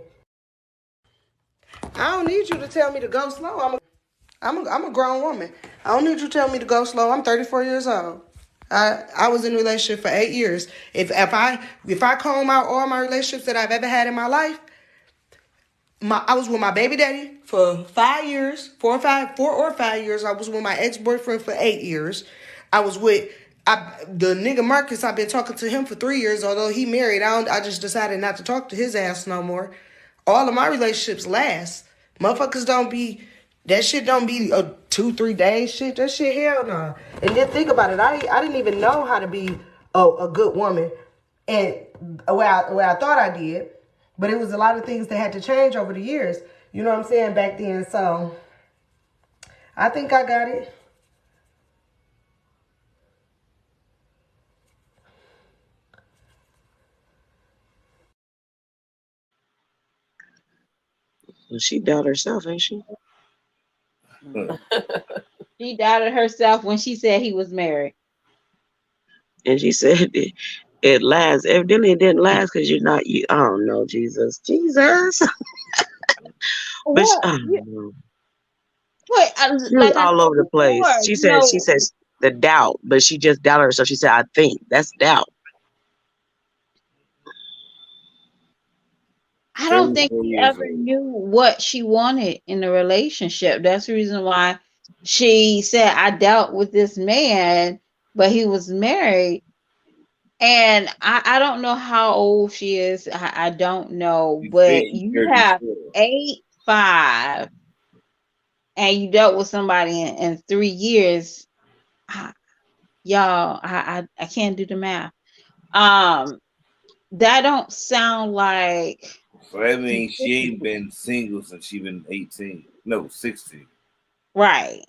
Speaker 9: I don't need you to tell me to go slow. I'm a grown woman. I don't need you to tell me to go slow. I'm 34 years old. I was in a relationship for 8 years. If I comb out all my relationships that I've ever had in my life, I was with my baby daddy for 5 years, 4 or 5 years. I was with my ex-boyfriend for 8 years. I was with the nigga Marcus. I've been talking to him for 3 years. Although he married, I just decided not to talk to his ass no more. All of my relationships last. Motherfuckers don't be. That shit don't be a 2-3 days shit. That shit hell no. And then think about it. I didn't even know how to be a good woman, and where I thought I did. But it was a lot of things that had to change over the years. You know what I'm saying? Back then. So I think I got it.
Speaker 3: Well, she doubted herself, ain't she?
Speaker 4: She doubted herself when she said he was married.
Speaker 3: And she said it lasts. Evidently, it didn't last because you're not. I don't know, Jesus. But
Speaker 4: What?
Speaker 3: I don't know.
Speaker 4: Wait,
Speaker 3: She was
Speaker 4: like I
Speaker 3: all
Speaker 4: said
Speaker 3: over the place.
Speaker 4: before,
Speaker 3: She says the doubt, but she just doubted herself. She said, I think. That's doubt.
Speaker 4: I don't think
Speaker 1: 34
Speaker 4: she
Speaker 1: years
Speaker 4: ever
Speaker 1: old.
Speaker 4: knew what she wanted in a relationship. That's the reason why she said, I dealt with this man, but he was married. And I don't know how old she is. I don't know.
Speaker 1: You
Speaker 4: But
Speaker 1: think
Speaker 4: you have
Speaker 1: 34.
Speaker 4: 5, and you dealt with somebody in 3 years. Y'all, I can't do the math. That don't sound like
Speaker 1: So that means she ain't been single since she been 18. No, 16.
Speaker 4: right.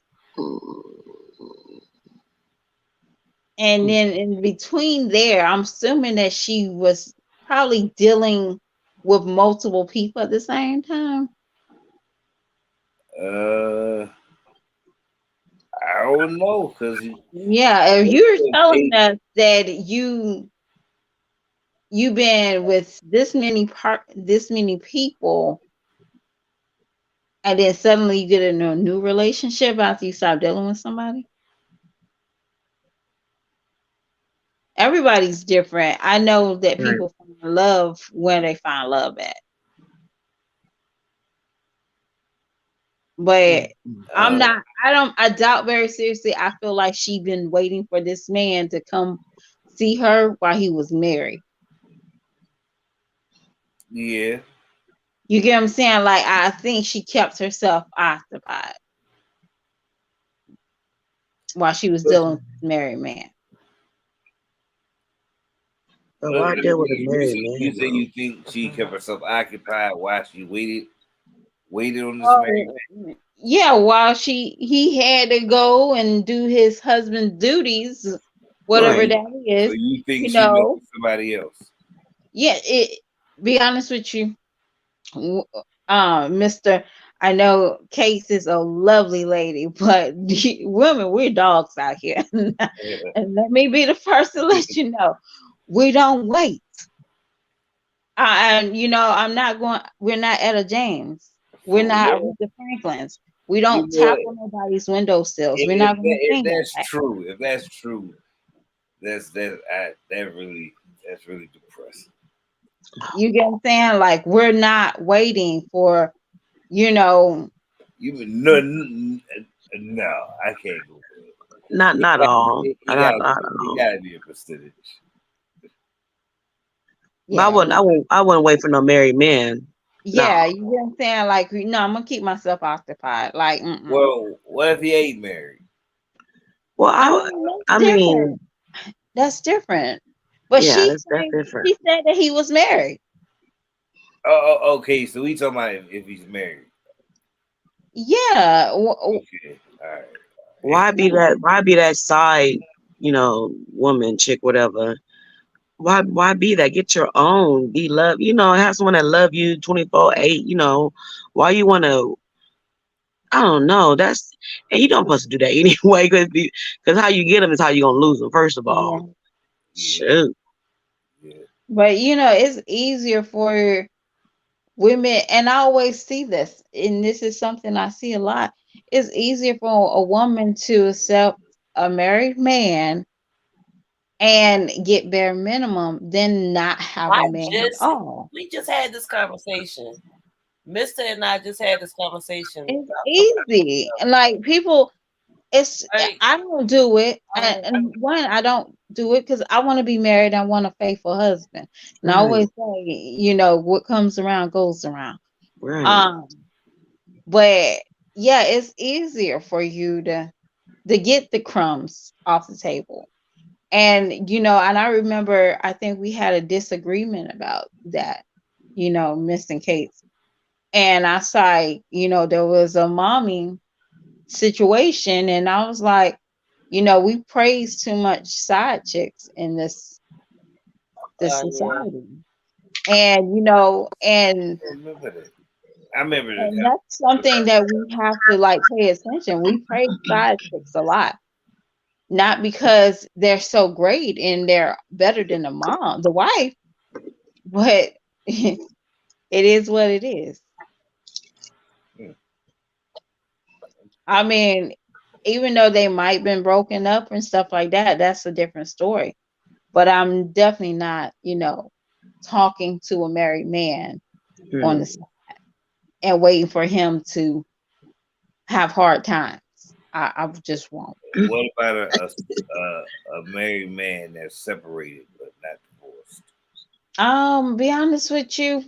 Speaker 4: And then in between there, I'm assuming that she was probably dealing with multiple people at the same time.
Speaker 1: I don't know, cause
Speaker 4: Yeah, if you're telling us that you've been with this many people, and then suddenly you get in a new relationship after you stop dealing with somebody. Everybody's different. I know that
Speaker 3: Right.
Speaker 4: people find love where they find love at. But I doubt very seriously. I feel like she been waiting for this man to come see her while he was married.
Speaker 1: yeah.
Speaker 4: You get what I'm saying? Like, I think she kept herself occupied while she was dealing with this married man.
Speaker 3: But why deal with a married
Speaker 1: You
Speaker 3: man?
Speaker 1: say you think she kept herself occupied while she waited on this married man?
Speaker 4: Yeah, while he had to go and do his husband's duties, whatever that is.
Speaker 1: So you think
Speaker 4: you
Speaker 1: she met
Speaker 4: know,
Speaker 1: with somebody else?
Speaker 4: yeah. Be honest with you, Mr. I know Case is a lovely lady, but women, we're dogs out here. And let me be the first to let you know, we don't wait. And we're not Etta James. We're not Aretha Franklin's. We don't tap on nobody's windowsills. We're not going to
Speaker 1: If
Speaker 4: think
Speaker 1: that's
Speaker 4: that.
Speaker 1: true, that's really depressing.
Speaker 4: You get what I'm saying? Like, we're not waiting for,
Speaker 1: You no, I can't go for it.
Speaker 3: Not all.
Speaker 1: It
Speaker 3: Not all.
Speaker 1: gotta be a percentage.
Speaker 3: Yeah. But I wouldn't wait for no married man.
Speaker 4: Yeah,
Speaker 3: No.
Speaker 4: you know what I'm saying? Like, no, I'm gonna keep myself occupied. Like,
Speaker 1: well, what if he ain't married?
Speaker 3: Well,
Speaker 4: that's different. But
Speaker 3: yeah,
Speaker 4: she
Speaker 3: that's different.
Speaker 4: She said that he was married.
Speaker 1: Oh, okay. So we talking about if he's married.
Speaker 4: Yeah.
Speaker 1: Okay. All right.
Speaker 3: Why be that? Why be that side? Woman, chick, whatever. Why be that? Get your own. Be love. Have someone that love you 24/8. Why you want to? I don't know. And you don't supposed to do that anyway. Because how you get them is how you gonna lose them. First of all,
Speaker 4: Yeah.
Speaker 3: shoot.
Speaker 1: Yeah.
Speaker 4: But it's easier for women, and I always see this, and this is something I see a lot. It's easier for a woman to accept a married man and get bare minimum than not have a man at all.
Speaker 2: We just had this conversation. Mister and I just had this conversation.
Speaker 4: It's easy. And like people, I don't do it. And one, I don't do it because I want to be married. I want a faithful husband. And I always say, what comes around goes around.
Speaker 3: Right.
Speaker 4: But yeah, it's easier for you to get the crumbs off the table. And and I remember I think we had a disagreement about that, MISTA&CAKZ. And I saw, there was a mommy situation, and I was like, we praise too much side chicks in this society. And
Speaker 1: I remember that. I remember that.
Speaker 4: and that's something that we have to like pay attention. We praise side chicks a lot. Not because they're so great and they're better than the wife, but it is what it is. I mean, even though they might been broken up and stuff like that, that's a different story. But I'm definitely not, talking to a married man on the side and waiting for him to have hard times. I just won't.
Speaker 1: What about a married man that's separated but not divorced?
Speaker 4: Be honest with you.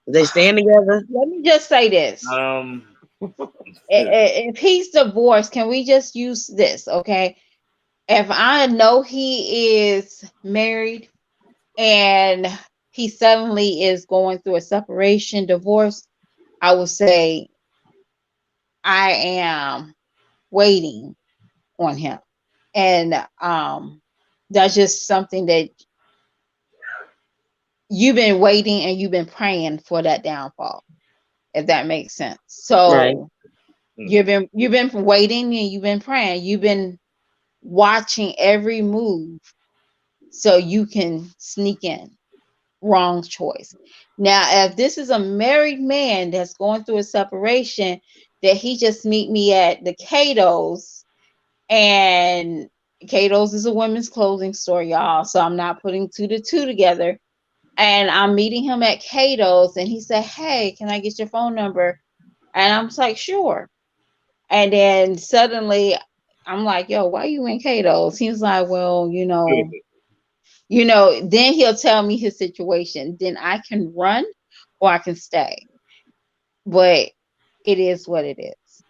Speaker 3: They stand together.
Speaker 4: Let me just say this. If he's divorced, can we just use this? Okay. If I know he is married and he suddenly is going through a separation, divorce, I would say I am waiting on him. And that's just something that you've been waiting and you've been praying for that downfall, if that makes sense. So you've been waiting and you've been praying. You've been watching every move so you can sneak in. Wrong choice. Now, if this is a married man that's going through a separation, that he just meet me at the Cato's, and Cato's is a women's clothing store, y'all. So I'm not putting two to two together. And I'm meeting him at Cato's, and he said, "Hey, can I get your phone number?" And I'm like, "Sure." And then suddenly I'm like, "Yo, why you in Cato's?" He's like, "Well, then he'll tell me his situation. Then I can run or I can stay. But it is what it is.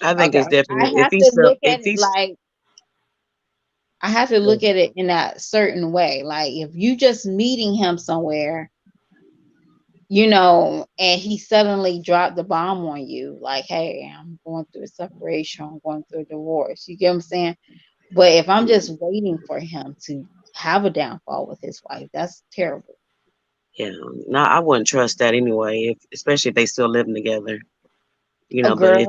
Speaker 3: I think it's definitely
Speaker 4: I have to look at it like I have to look at it in that certain way. Like if you just meeting him somewhere, and he suddenly dropped the bomb on you, like, "Hey, I'm going through a separation, I'm going through a divorce." You get what I'm saying? But if I'm just waiting for him to have a downfall with his wife, that's terrible.
Speaker 3: Yeah, no, I wouldn't trust that anyway. Especially if they still living together.
Speaker 4: A
Speaker 3: But if
Speaker 4: girl,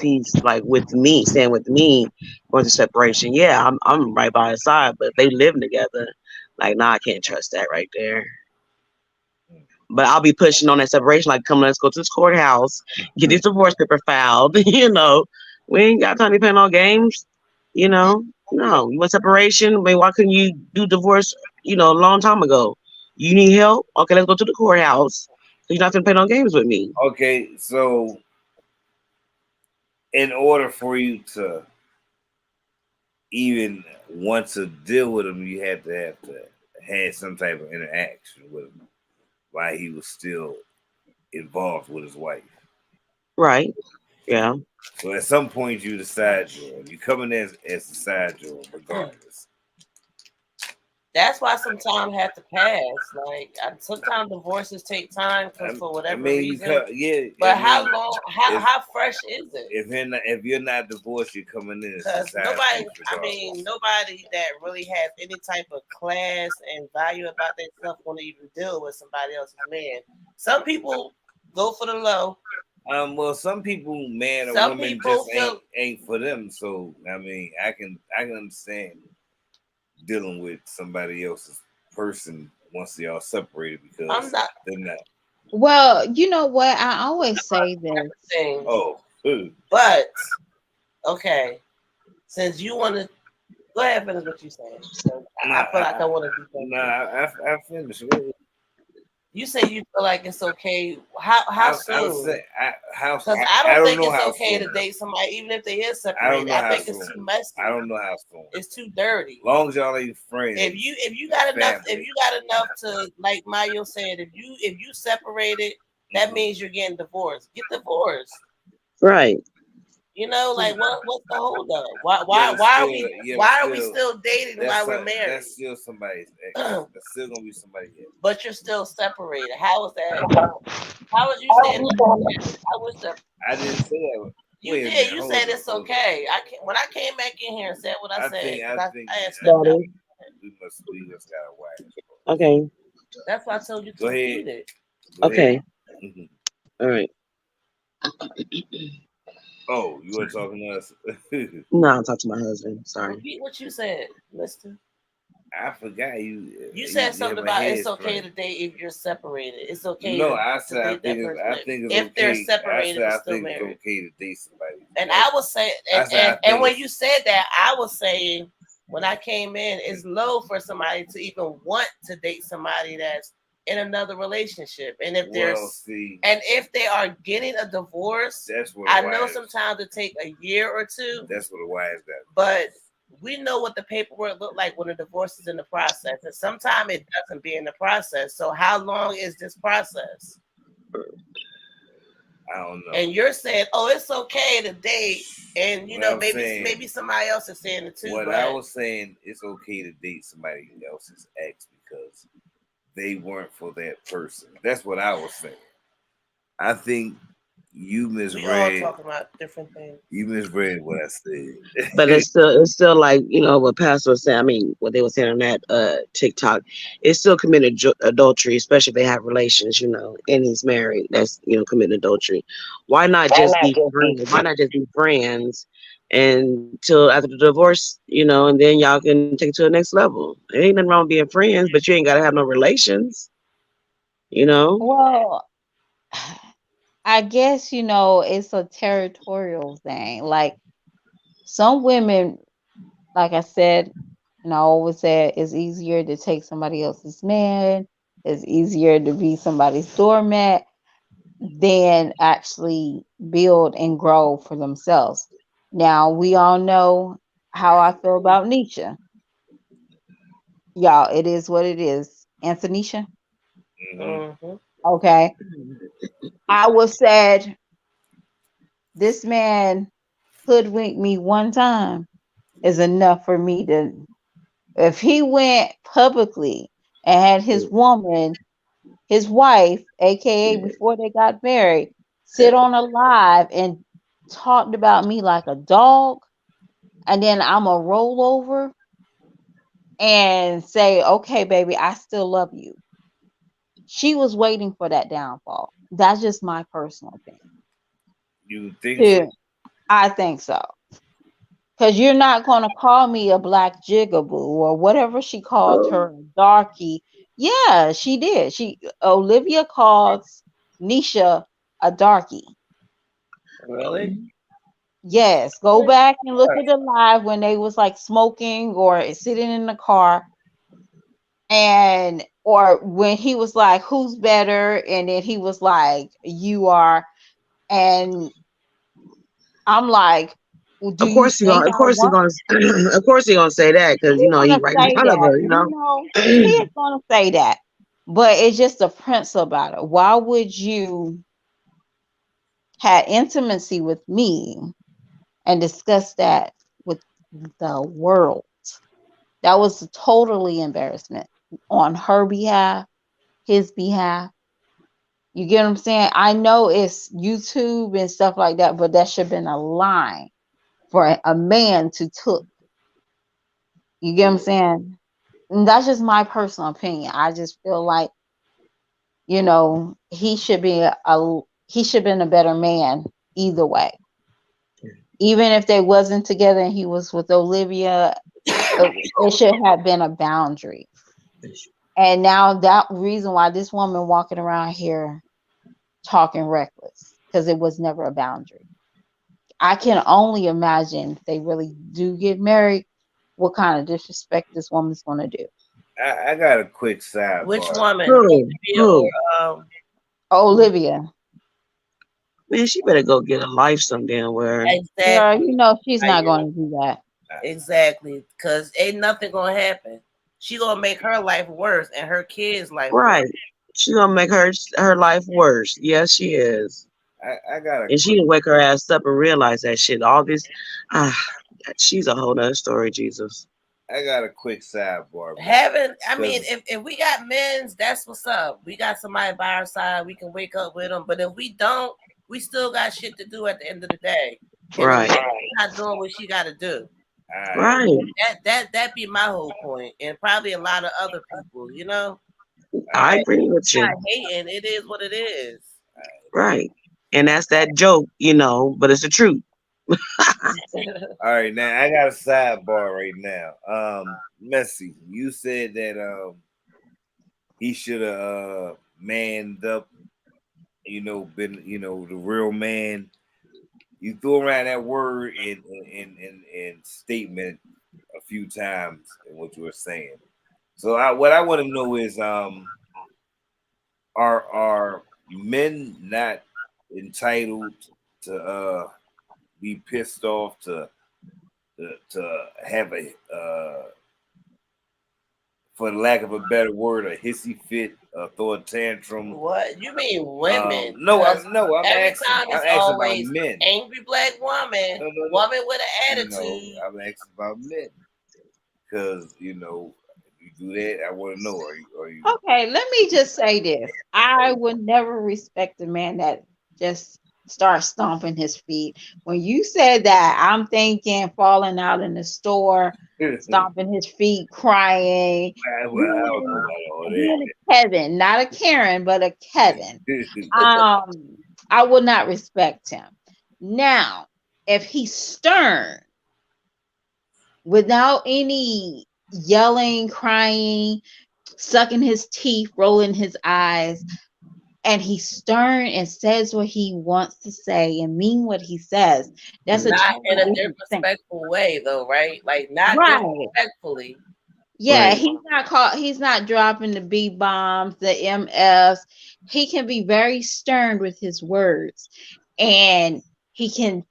Speaker 3: he's like with me, staying with me, going through separation, yeah, I'm right by his side. But if they living together, like, nah, I can't trust that right there. But I'll be pushing on that separation, like, come, let's go to this courthouse, get this divorce paper filed. We ain't got time to be playing all games. No, you want separation? I mean, why couldn't you do divorce? A long time ago. You need help? Okay, let's go to the courthouse. You're not gonna play no games with me.
Speaker 1: Okay, so in order for you to even want to deal with him, you have to have some type of interaction with him while he was still involved with his wife.
Speaker 3: Right. Yeah.
Speaker 1: So at some point you decide you come in as a side job regardless.
Speaker 2: That's why sometimes have to pass. Like sometimes divorces take time because for
Speaker 1: I
Speaker 2: whatever
Speaker 1: mean,
Speaker 2: reason.
Speaker 1: yeah.
Speaker 2: But
Speaker 1: I
Speaker 2: how
Speaker 1: mean,
Speaker 2: long?
Speaker 1: if
Speaker 2: How fresh is it?
Speaker 1: if you're not divorced, you're coming in. It's
Speaker 2: Because
Speaker 1: just how
Speaker 2: nobody,
Speaker 1: things
Speaker 2: I
Speaker 1: regardless.
Speaker 2: mean, nobody that really has any type of class and value about themselves want to even deal with somebody else's man. Some people go for the low.
Speaker 1: Well, some people, man or
Speaker 2: Some
Speaker 1: woman,
Speaker 2: people
Speaker 1: just
Speaker 2: feel
Speaker 1: ain't for them. So I mean, I can understand dealing with somebody else's person once y'all separated
Speaker 2: I'm
Speaker 1: because
Speaker 2: not.
Speaker 1: they're not.
Speaker 4: Well, you know what? I always say this.
Speaker 2: Things.
Speaker 1: Oh,
Speaker 2: But okay, since you want to go ahead and finish what you're saying. I feel like I want to do something.
Speaker 1: I finished.
Speaker 2: You say you feel like it's okay. How soon? Because I
Speaker 1: I
Speaker 2: don't
Speaker 1: don't
Speaker 2: think
Speaker 1: know
Speaker 2: it's
Speaker 1: how
Speaker 2: okay
Speaker 1: soon.
Speaker 2: to date somebody, even if they is
Speaker 1: I don't
Speaker 2: separated.
Speaker 1: know
Speaker 2: I
Speaker 1: how
Speaker 2: think
Speaker 1: soon.
Speaker 2: it's too messy.
Speaker 1: I don't know how soon.
Speaker 2: It's too dirty.
Speaker 1: Long as y'all ain't friends.
Speaker 2: If you got enough,
Speaker 1: family.
Speaker 2: if you got enough to, like Mayo said, if you separated, that means you're getting divorced. Get divorced.
Speaker 3: Right.
Speaker 2: You know, like what's the hold up? Why are we still dating while we're married?
Speaker 1: That's still somebody's ex. That's still gonna be somebody's ex.
Speaker 2: But you're still separated. How is that? How would you say that? I wish that
Speaker 1: I didn't say that.
Speaker 2: you
Speaker 1: Wait a
Speaker 2: did.
Speaker 1: minute,
Speaker 2: You
Speaker 1: hold
Speaker 2: said
Speaker 1: on,
Speaker 2: it's okay. When I came back in here and said what I said,
Speaker 1: I think
Speaker 2: I had stepped out.
Speaker 3: Daddy.
Speaker 1: we just got a wire.
Speaker 3: Okay.
Speaker 2: That's why I told you to
Speaker 1: Go ahead.
Speaker 2: repeat it.
Speaker 1: Go
Speaker 3: Okay.
Speaker 1: ahead.
Speaker 3: All right.
Speaker 1: Oh, you were talking to us?
Speaker 3: No, I'm talking to my husband. Sorry.
Speaker 2: Repeat what you said, Mister.
Speaker 1: I forgot you.
Speaker 2: You said something
Speaker 1: have a
Speaker 2: about
Speaker 1: head
Speaker 2: it's okay
Speaker 1: sprain.
Speaker 2: to date if you're separated. It's okay
Speaker 1: No,
Speaker 2: to,
Speaker 1: I
Speaker 2: to
Speaker 1: said I
Speaker 2: date
Speaker 1: think
Speaker 2: that
Speaker 1: it's,
Speaker 2: person
Speaker 1: I think it's
Speaker 2: if
Speaker 1: okay.
Speaker 2: they're separated
Speaker 1: I
Speaker 2: but
Speaker 1: said I
Speaker 2: still
Speaker 1: think it's
Speaker 2: married.
Speaker 1: okay to date somebody.
Speaker 2: And I was saying,
Speaker 1: I said I
Speaker 2: and
Speaker 1: think
Speaker 2: when
Speaker 1: it's-
Speaker 2: you said that, I was saying when I came in, it's low for somebody to even want to date somebody that's in another relationship. And if if they are getting a divorce,
Speaker 1: that's what
Speaker 2: I know sometimes it take a year or two.
Speaker 1: That's what a wise got.
Speaker 2: But we know what the paperwork look like when a divorce is in the process, and sometimes it doesn't be in the process. So how long is this process?
Speaker 1: I don't know.
Speaker 2: And you're saying, "Oh, it's okay to date," and you know, maybe somebody else is saying it too.
Speaker 1: What
Speaker 2: but
Speaker 1: I was saying, it's okay to date somebody else's ex because they weren't for that person. That's what I was saying. I think you misread.
Speaker 2: We all talking about different things.
Speaker 1: You misread what I said.
Speaker 3: But it's still like, you know, what Pastor was saying. I mean, what they were saying on that TikTok, it's still committed adultery, especially if they have relations, you know, and he's married. That's, you know, committing adultery. Why not just be friends? Why not just be friends until after the divorce, you know, and then y'all can take it to the next level? There ain't nothing wrong with being friends, but you ain't gotta have no relations, you know.
Speaker 4: Well, I guess, you know, it's a territorial thing. Like some women, like I said, and I always say it's easier to take somebody else's man. It's easier to be somebody's doormat than actually build and grow for themselves. Now, we all know how I feel about Nisha. Y'all, it is what it is. Antonisha?
Speaker 2: Mm-hmm.
Speaker 4: Okay. I was said this man hoodwinked me one time is enough for me to, if he went publicly and had his woman, his wife, aka before they got married, sit on a live and talked about me like a dog, and then I'm a roll over and say, okay, baby, I still love you. She was waiting for that downfall. That's just my personal opinion.
Speaker 1: You think
Speaker 4: Yeah,
Speaker 1: so?
Speaker 4: I think so. Because you're not going to call me a black jigaboo or whatever she called her, darky. Yeah, she did. Olivia calls Nisha a darky.
Speaker 2: Really?
Speaker 4: Yes, go back and look at the live when they was like smoking or sitting in the car, and or when he was like, "Who's better?" and then he was like, "You are," and I'm like, well, "Do
Speaker 3: Of
Speaker 4: you
Speaker 3: course he gonna,
Speaker 4: think
Speaker 3: of
Speaker 4: I
Speaker 3: course he
Speaker 4: want?"
Speaker 3: gonna, of course he gonna say that because you
Speaker 4: He's
Speaker 3: know he
Speaker 4: gonna
Speaker 3: right in
Speaker 4: say
Speaker 3: front of
Speaker 4: that,
Speaker 3: her, you
Speaker 4: you
Speaker 3: know.
Speaker 4: know, he is gonna say that, but it's just the principle about it. Why would you have intimacy with me and discuss that with the world? That was a totally embarrassment on her behalf, his behalf. You get what I'm saying? I know it's YouTube and stuff like that, but that should have been a line for a man to took. You get what I'm saying? And that's just my personal opinion. I just feel like, he should be he should have been a better man either way. Even if they wasn't together and he was with Olivia, it should have been a boundary. And now that reason why this woman walking around here talking reckless, because it was never a boundary. I can only imagine if they really do get married, what kind of disrespect this woman's gonna do.
Speaker 1: I got a quick sidebar.
Speaker 2: Which woman?
Speaker 3: Who? Who?
Speaker 4: Olivia.
Speaker 3: Man, she better go get a life some damn where.
Speaker 2: Exactly.
Speaker 4: Girl, she's not going to do that.
Speaker 2: Exactly, because ain't nothing gonna happen. She gonna make her life worse and her kids' life
Speaker 3: Right.
Speaker 2: worse.
Speaker 3: She gonna make her life worse. Yes, she is.
Speaker 1: I got
Speaker 3: And she didn't wake her ass up and realize that shit. All this, she's a whole nother story, Jesus.
Speaker 1: I got a quick sidebar.
Speaker 2: If we got men's, that's what's up. We got somebody by our side. We can wake up with them. But if we don't, we still got shit to do at the end of the day.
Speaker 3: Right.
Speaker 2: Not doing what she got to do.
Speaker 3: Right.
Speaker 2: That be my whole point, and probably a lot of other people.
Speaker 3: I agree with you.
Speaker 2: Not hating. It is what it is.
Speaker 3: Right. And that's that joke, but it's the truth.
Speaker 1: All right, now I got a sidebar right now. Messy, you said that he should have manned up, been the real man. You threw around that word in statement a few times in what you were saying. So what I want to know is are men not entitled to be pissed off to have a for lack of a better word, a hissy fit, throw a tantrum.
Speaker 2: What you mean, women?
Speaker 1: I'm
Speaker 2: every
Speaker 1: asking,
Speaker 2: time it's
Speaker 1: I'm
Speaker 2: always
Speaker 1: about men.
Speaker 2: Angry black woman, woman with an attitude.
Speaker 1: I'm asking about men because if you do that, I want to know. Are you?
Speaker 4: Okay, let me just say this: I would never respect a man that just starts stomping his feet. When you said that, I'm thinking falling out in the store, stomping his feet, crying. Being a Kevin, not a Karen, but a Kevin. I would not respect him. Now, if he's stern, without any yelling, crying, sucking his teeth, rolling his eyes, and he's stern and says what he wants to say and mean what he says, that's
Speaker 2: not in a
Speaker 4: different
Speaker 2: disrespectful way, though, right? Like not disrespectfully.
Speaker 4: Yeah, right. He's not dropping the B bombs, the MFs. He can be very stern with his words, and he can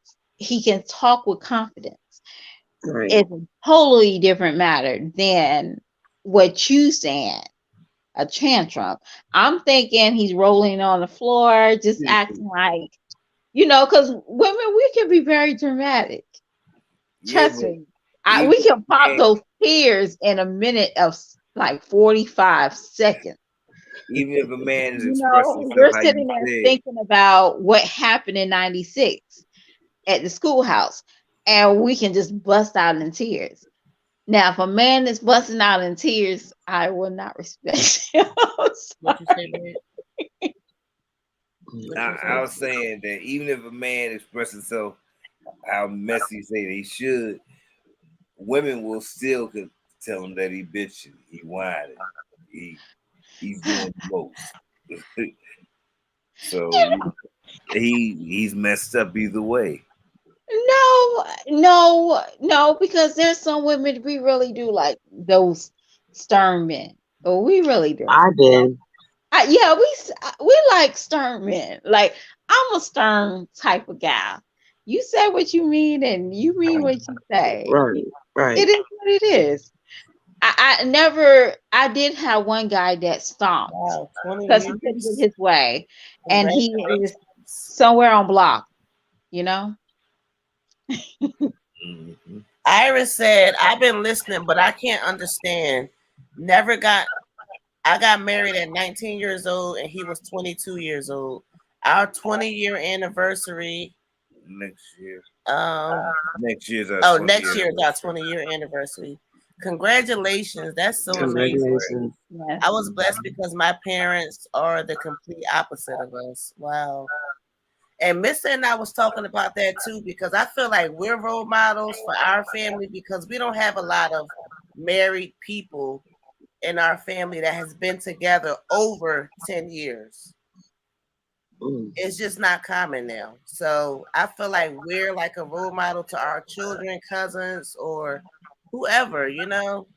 Speaker 4: talk with confidence. Right. It's a totally different matter than what you saying. A tantrum. I'm thinking he's rolling on the floor, just acting like, because women, we can be very dramatic. Trust me. We can pop those tears in a minute of like 45 seconds.
Speaker 1: Even if a man is expressing,
Speaker 4: we're sitting there thinking about what happened in '96 at the schoolhouse, and we can just bust out in tears. Now, if a man is busting out in tears, I will not respect him.
Speaker 2: What you say, babe?
Speaker 1: I was saying that even if a man expresses himself how Messi say he should, women will still could tell him that he bitching, he whining, he's doing the most. So he's messed up either way.
Speaker 4: No, because there's some women we really do like those stern men. But we really do.
Speaker 3: I do.
Speaker 4: Yeah, we like stern men. Like, I'm a stern type of gal. You say what you mean and you mean what you say.
Speaker 3: Right.
Speaker 4: It is what it is. I did have one guy that stomped because he couldn't get his way, and he is somewhere on block,
Speaker 1: Mm-hmm.
Speaker 2: Iris said, I've been listening, but I can't understand. I got married at 19 years old and he was 22 years old. Our 20-year anniversary.
Speaker 1: Next year.
Speaker 2: Next
Speaker 1: year's our
Speaker 2: next year is our 20-year anniversary. Congratulations. That's so amazing.
Speaker 3: Congratulations.
Speaker 4: Yes.
Speaker 2: I was blessed because my parents are the complete opposite of us. Wow. And Mr. and I was talking about that too, because I feel like we're role models for our family because we don't have a lot of married people in our family that has been together over 10 years. It's just not common now. So I feel like we're like a role model to our children, cousins, or whoever, you know.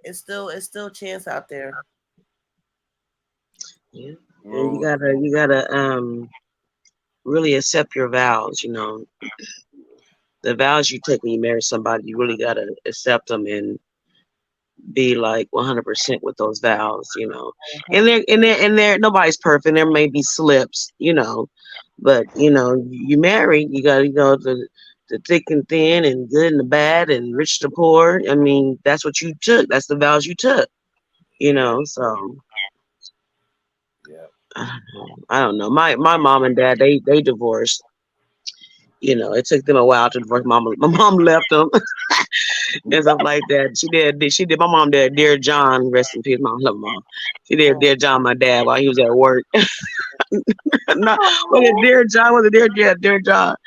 Speaker 2: It's still a chance out there.
Speaker 3: Yeah. And you gotta really accept your vows, you know. The vows you take when you marry somebody, you really gotta accept them and be like 100% with those vows, you know. And there nobody's perfect. There may be slips, you know, but you know, you married, you got, you know, the thick and thin and good and the bad and rich to poor. I mean, that's what you took. That's the vows you took, you know. So
Speaker 1: yeah,
Speaker 3: I don't know. My mom and dad, they divorced. You know, it took them a while to divorce. My mom left them and stuff like that. She did. My mom did Dear John, rest in peace. Mom, love mom. She did Dear John, my dad, while he was at work. Not, was it Dear John? Was it Dear John?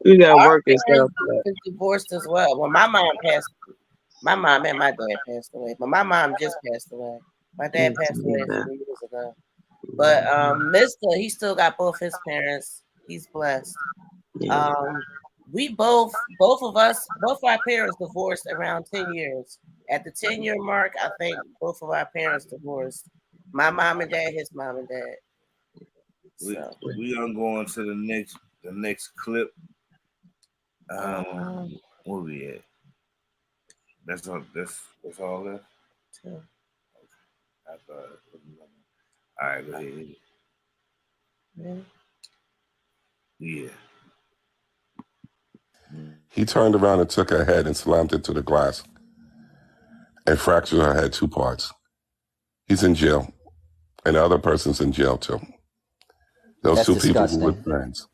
Speaker 3: He was at
Speaker 2: Our
Speaker 3: work and stuff.
Speaker 2: parents been divorced as well. Well, my mom and my dad passed away, but my mom just passed away. My dad passed away a few years ago. But Mr. He still got both his parents. He's blessed.
Speaker 3: Yeah.
Speaker 2: We both of our parents divorced around 10 years. At the 10-year mark, I think both of our parents divorced. My mom and dad, his mom and dad. So.
Speaker 1: We gonna go on to the next clip. Where we at? That's all left.
Speaker 2: Yeah.
Speaker 1: I thought. All right, go ahead.
Speaker 2: Really?
Speaker 1: Yeah.
Speaker 6: He turned around and took her head and slammed it to the glass and fractured her head 2 parts. He's in jail, and the other person's in jail too. Those
Speaker 11: That's
Speaker 6: two
Speaker 11: disgusting.
Speaker 6: people were friends.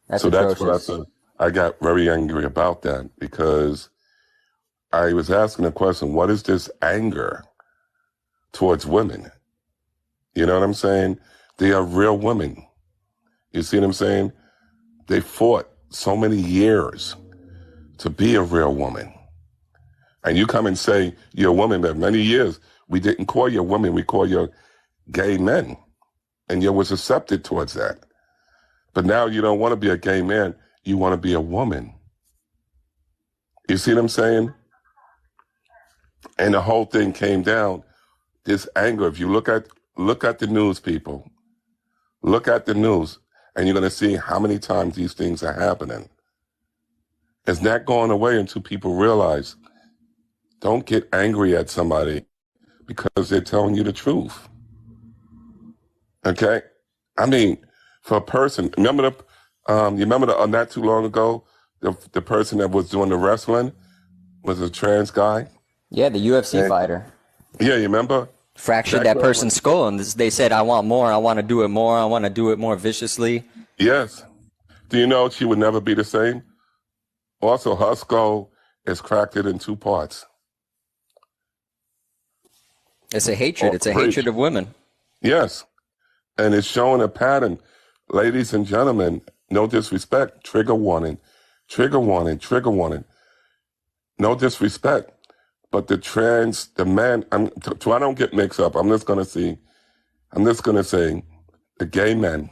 Speaker 11: That's
Speaker 6: so
Speaker 11: atrocious.
Speaker 6: that's what I said. I got very angry about that because I was asking the question, what is this anger towards women? You know what I'm saying? They are real women. You see what I'm saying? They fought so many years to be a real woman. And you come and say you're a woman, but many years we didn't call you a woman, we call you gay men. And you was accepted towards that. But now you don't want to be a gay man, you want to be a woman. You see what I'm saying? And the whole thing came down, this anger. If you look at the news, people, look at the news, and you're going to see how many times these things are happening. It's not going away until people realize, don't get angry at somebody because they're telling you the truth. Okay? I mean, for a person, you remember not too long ago, the person that was doing the wrestling was a trans guy?
Speaker 11: Yeah, the UFC fighter.
Speaker 6: Yeah, you remember?
Speaker 11: Fractured that person's skull, and they said, I want more, I want to do it more, I want to do it more viciously.
Speaker 6: Yes. Do you know she would never be the same? Also, her skull is cracked in 2 parts.
Speaker 11: It's a hatred. It's a hatred of women.
Speaker 6: Yes. And it's showing a pattern. Ladies and gentlemen, no disrespect. Trigger warning. Trigger warning. Trigger warning. No disrespect. But the man, so I don't get mixed up. I'm just going to say the gay men,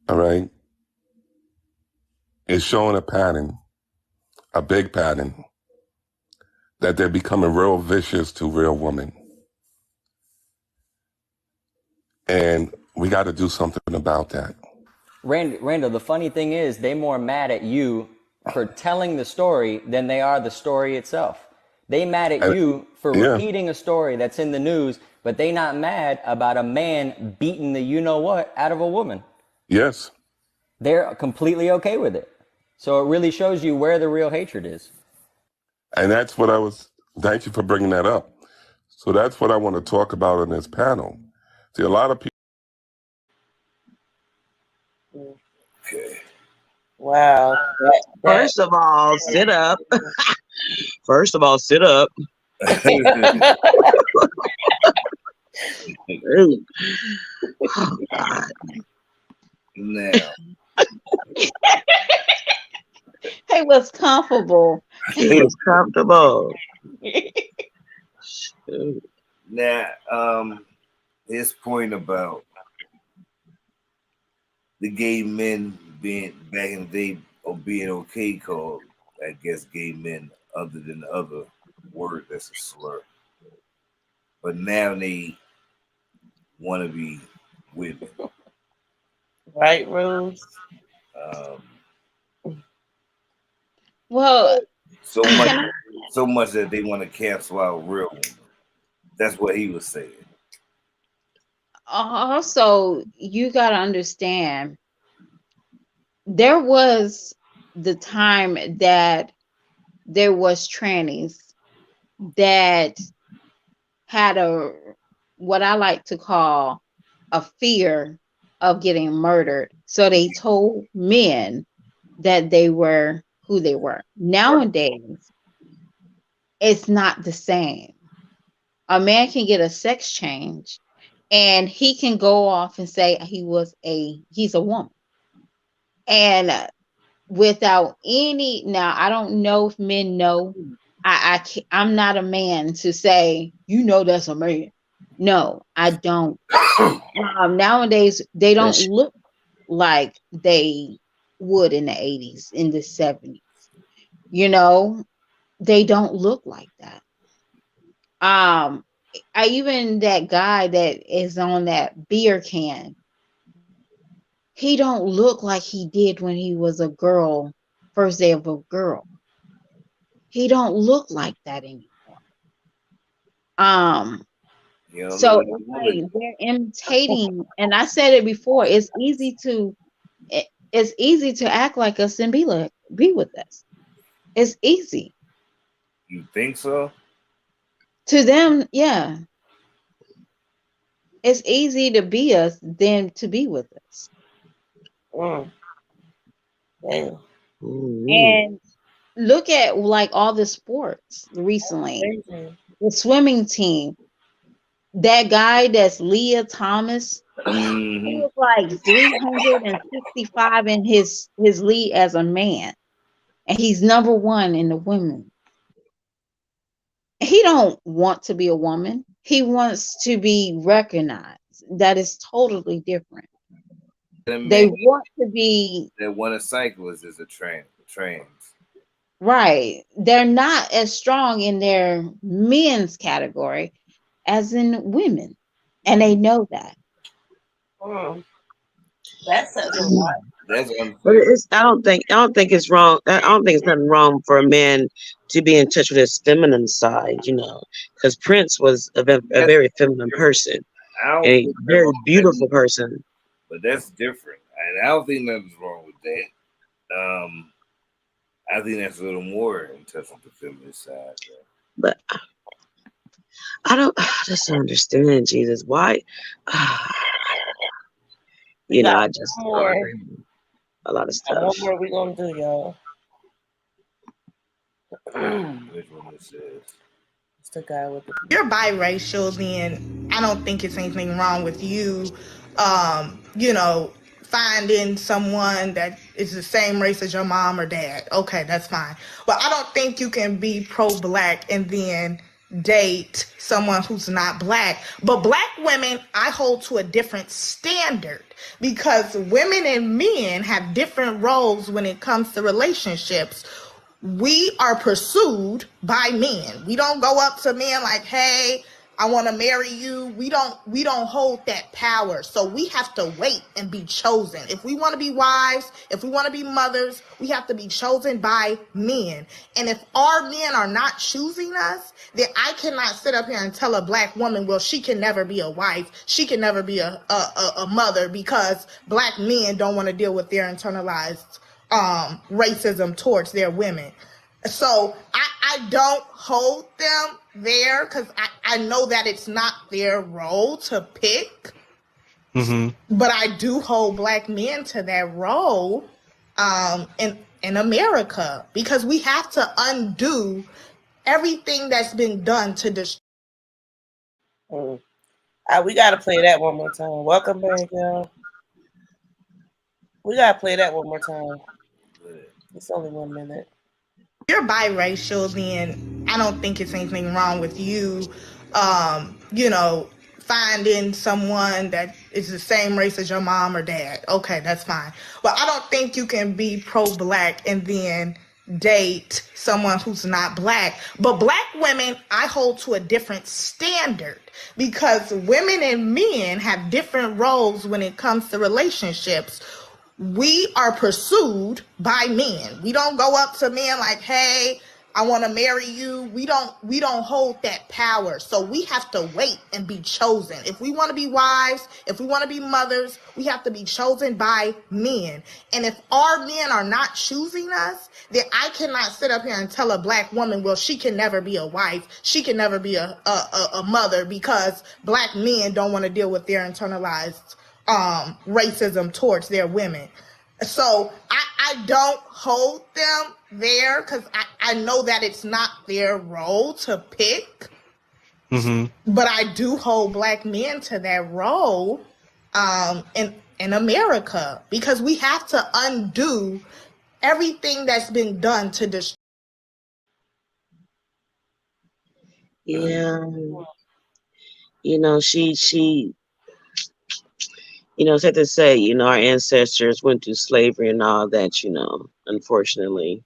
Speaker 6: all right, is showing a pattern, a big pattern, that they're becoming real vicious to real women. And we got to do something about that.
Speaker 11: Randall, the funny thing is, they're more mad at you for telling the story than they are the story itself. They mad at you for repeating a story that's in the news, but they not mad about a man beating the you-know-what out of a woman.
Speaker 6: Yes.
Speaker 11: They're completely okay with it. So it really shows you where the real hatred is.
Speaker 6: And that's what thank you for bringing that up. So that's what I want to talk about in this panel. See, a lot of people.
Speaker 1: Okay.
Speaker 2: Wow.
Speaker 3: First of all, sit up. First of all, sit up. Oh, God.
Speaker 1: Now.
Speaker 4: He was comfortable.
Speaker 3: He was comfortable.
Speaker 1: Now, his point about the gay men being back in the day or being okay called, I guess, gay men other than the other word that's a slur. But now they want to be women.
Speaker 2: Right, Rose?
Speaker 4: Well,
Speaker 1: so much that they want to cancel out real women. That's what he was saying.
Speaker 4: Also, you got to understand, there was the time that there was trannies that had what I like to call a fear of getting murdered. So they told men that they were who they were. Nowadays, it's not the same. A man can get a sex change and he can go off and say he's a woman. And without any, now I don't know if men know. I'm not a man to say, that's a man. No, I don't. Nowadays, they don't look like they would in the 80s, in the 70s. They don't look like that. Even that guy that is on that beer can, he don't look like he did when he was a girl, first day of a girl. He don't look like that anymore. So it's like they're imitating, and I said it before, it's easy to act like us and be with us. It's easy.
Speaker 1: You think so?
Speaker 4: To them, yeah. It's easy to be us than to be with us.
Speaker 2: Damn.
Speaker 4: And look at like all the sports recently. The swimming team. That guy that's Leah Thomas, he was like 365 in his lead as a man. And he's number one in the women. He don't want to be a woman. He wants to be recognized. That is totally different. They want to be.
Speaker 1: That one of cyclists is a trans.
Speaker 4: Right. They're not as strong in their men's category as in women. And they know that.
Speaker 2: That says a lot.
Speaker 1: That's
Speaker 3: but I don't think it's wrong. I don't think it's nothing wrong for a man to be in touch with his feminine side, because Prince was a very feminine person, a very beautiful person.
Speaker 1: But that's different, and I don't think nothing's wrong with that. I think that's a little more in touch with the feminine side.
Speaker 3: But I just don't understand, Jesus. Why? I just a lot of stuff.
Speaker 2: What more are we gonna do, y'all?
Speaker 1: Which one this is?
Speaker 2: It's the guy with the.
Speaker 9: You're biracial, then I don't think it's anything wrong with you. Finding someone that is the same race as your mom or dad. Okay, that's fine. But I don't think you can be pro-black and then date someone who's not black. But black women, I hold to a different standard, because women and men have different roles when it comes to relationships. We are pursued by men. We don't go up to men like, hey, I want to marry you. We don't hold that power. So we have to wait and be chosen. If we want to be wives, if we want to be mothers, we have to be chosen by men. And if our men are not choosing us, then I cannot sit up here and tell a black woman, well, she can never be a wife. She can never be a mother, because black men don't want to deal with their internalized
Speaker 12: racism towards their women. So I don't hold them there because I know that it's not their role to pick. But I do hold Black men to that role in America because we have to undo everything that's been done to destroy.
Speaker 2: We gotta play that one more time. Welcome back, y'all. We gotta play that one more time. It's only 1 minute.
Speaker 12: You're biracial, then I don't think it's anything wrong with you, you know, finding someone that is the same race as your mom or dad. Okay, that's fine. But I don't think you can be pro-Black and then date someone who's not Black. But Black women, I hold to a different standard because women and men have different roles when it comes to relationships. We are pursued by men. We don't go up to men like, hey, I want to marry you. We don't hold that power. So we have to wait and be chosen. If we want to be wives, if we want to be mothers, we have to be chosen by men. And if our men are not choosing us, then I cannot sit up here and tell a Black woman, well, she can never be a wife. She can never be a mother because Black men don't want to deal with their internalized racism towards their women. So I don't hold them there because I know that it's not their role to pick. But I do hold Black men to that role in America because we have to undo everything that's been done to destroy.
Speaker 3: Yeah, you know, she you know, sad to say, you know, our ancestors went through slavery and all that, you know, unfortunately.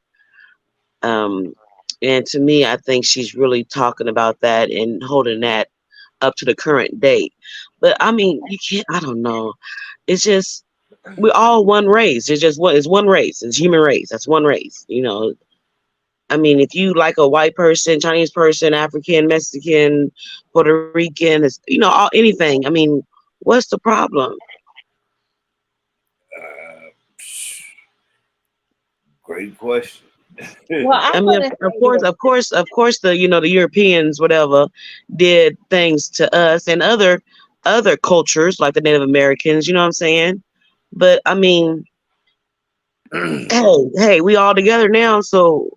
Speaker 3: Um, and to me, I think she's really talking about that and holding that up to the current date. But I mean, you can't, I don't know. It's just, we're all one race. It's just what it's one race. It's human race. That's one race. You know, I mean, if you like a white person, Chinese person, African, Mexican, Puerto Rican, it's, you know, all, anything. I mean, what's the problem?
Speaker 1: Great question.
Speaker 4: Well,
Speaker 3: I
Speaker 4: I'm
Speaker 3: mean,
Speaker 4: gonna
Speaker 3: of
Speaker 4: say
Speaker 3: course,
Speaker 4: this.
Speaker 3: the you know the Europeans, whatever, did things to us and other cultures like the Native Americans. You know what I'm saying? But I mean, hey, we all together now. So,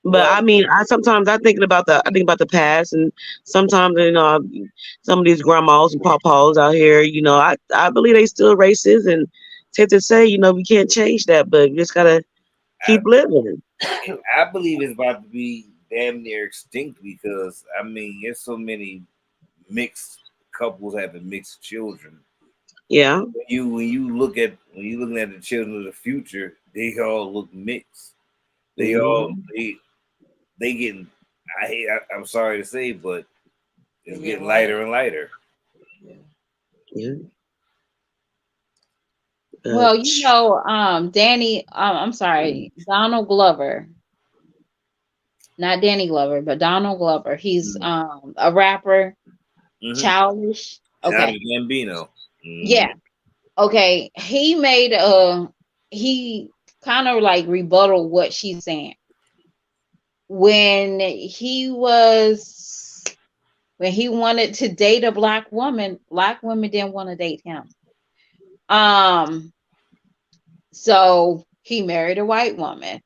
Speaker 3: but
Speaker 1: Well,
Speaker 3: I mean, I think about the past, and sometimes you know some of these grandmas and papas out here, you know, I believe they still racist and tend to say, you know, we can't change that, but we just gotta
Speaker 1: I,
Speaker 3: keep living.
Speaker 1: I believe it's about to be damn near extinct because I mean, there's so many mixed couples having mixed children.
Speaker 3: Yeah.
Speaker 1: When you looking at the children of the future, they all look mixed. They all
Speaker 3: Mhm.
Speaker 1: they getting. I'm sorry to say, but it's
Speaker 2: They get
Speaker 1: getting lighter
Speaker 2: lighter.
Speaker 1: and lighter.
Speaker 3: Yeah. But
Speaker 4: Well, you know, Danny, I'm sorry, Donald Glover, not Danny Glover, but Donald Glover. He's a rapper,
Speaker 1: Mm-hmm.
Speaker 4: Childish. Okay.
Speaker 1: Childish Gambino. Mm-hmm.
Speaker 4: Yeah. Okay. He kind of like rebuttal what she's saying. When he wanted to date a Black woman, Black women didn't want to date him. So he married a white woman.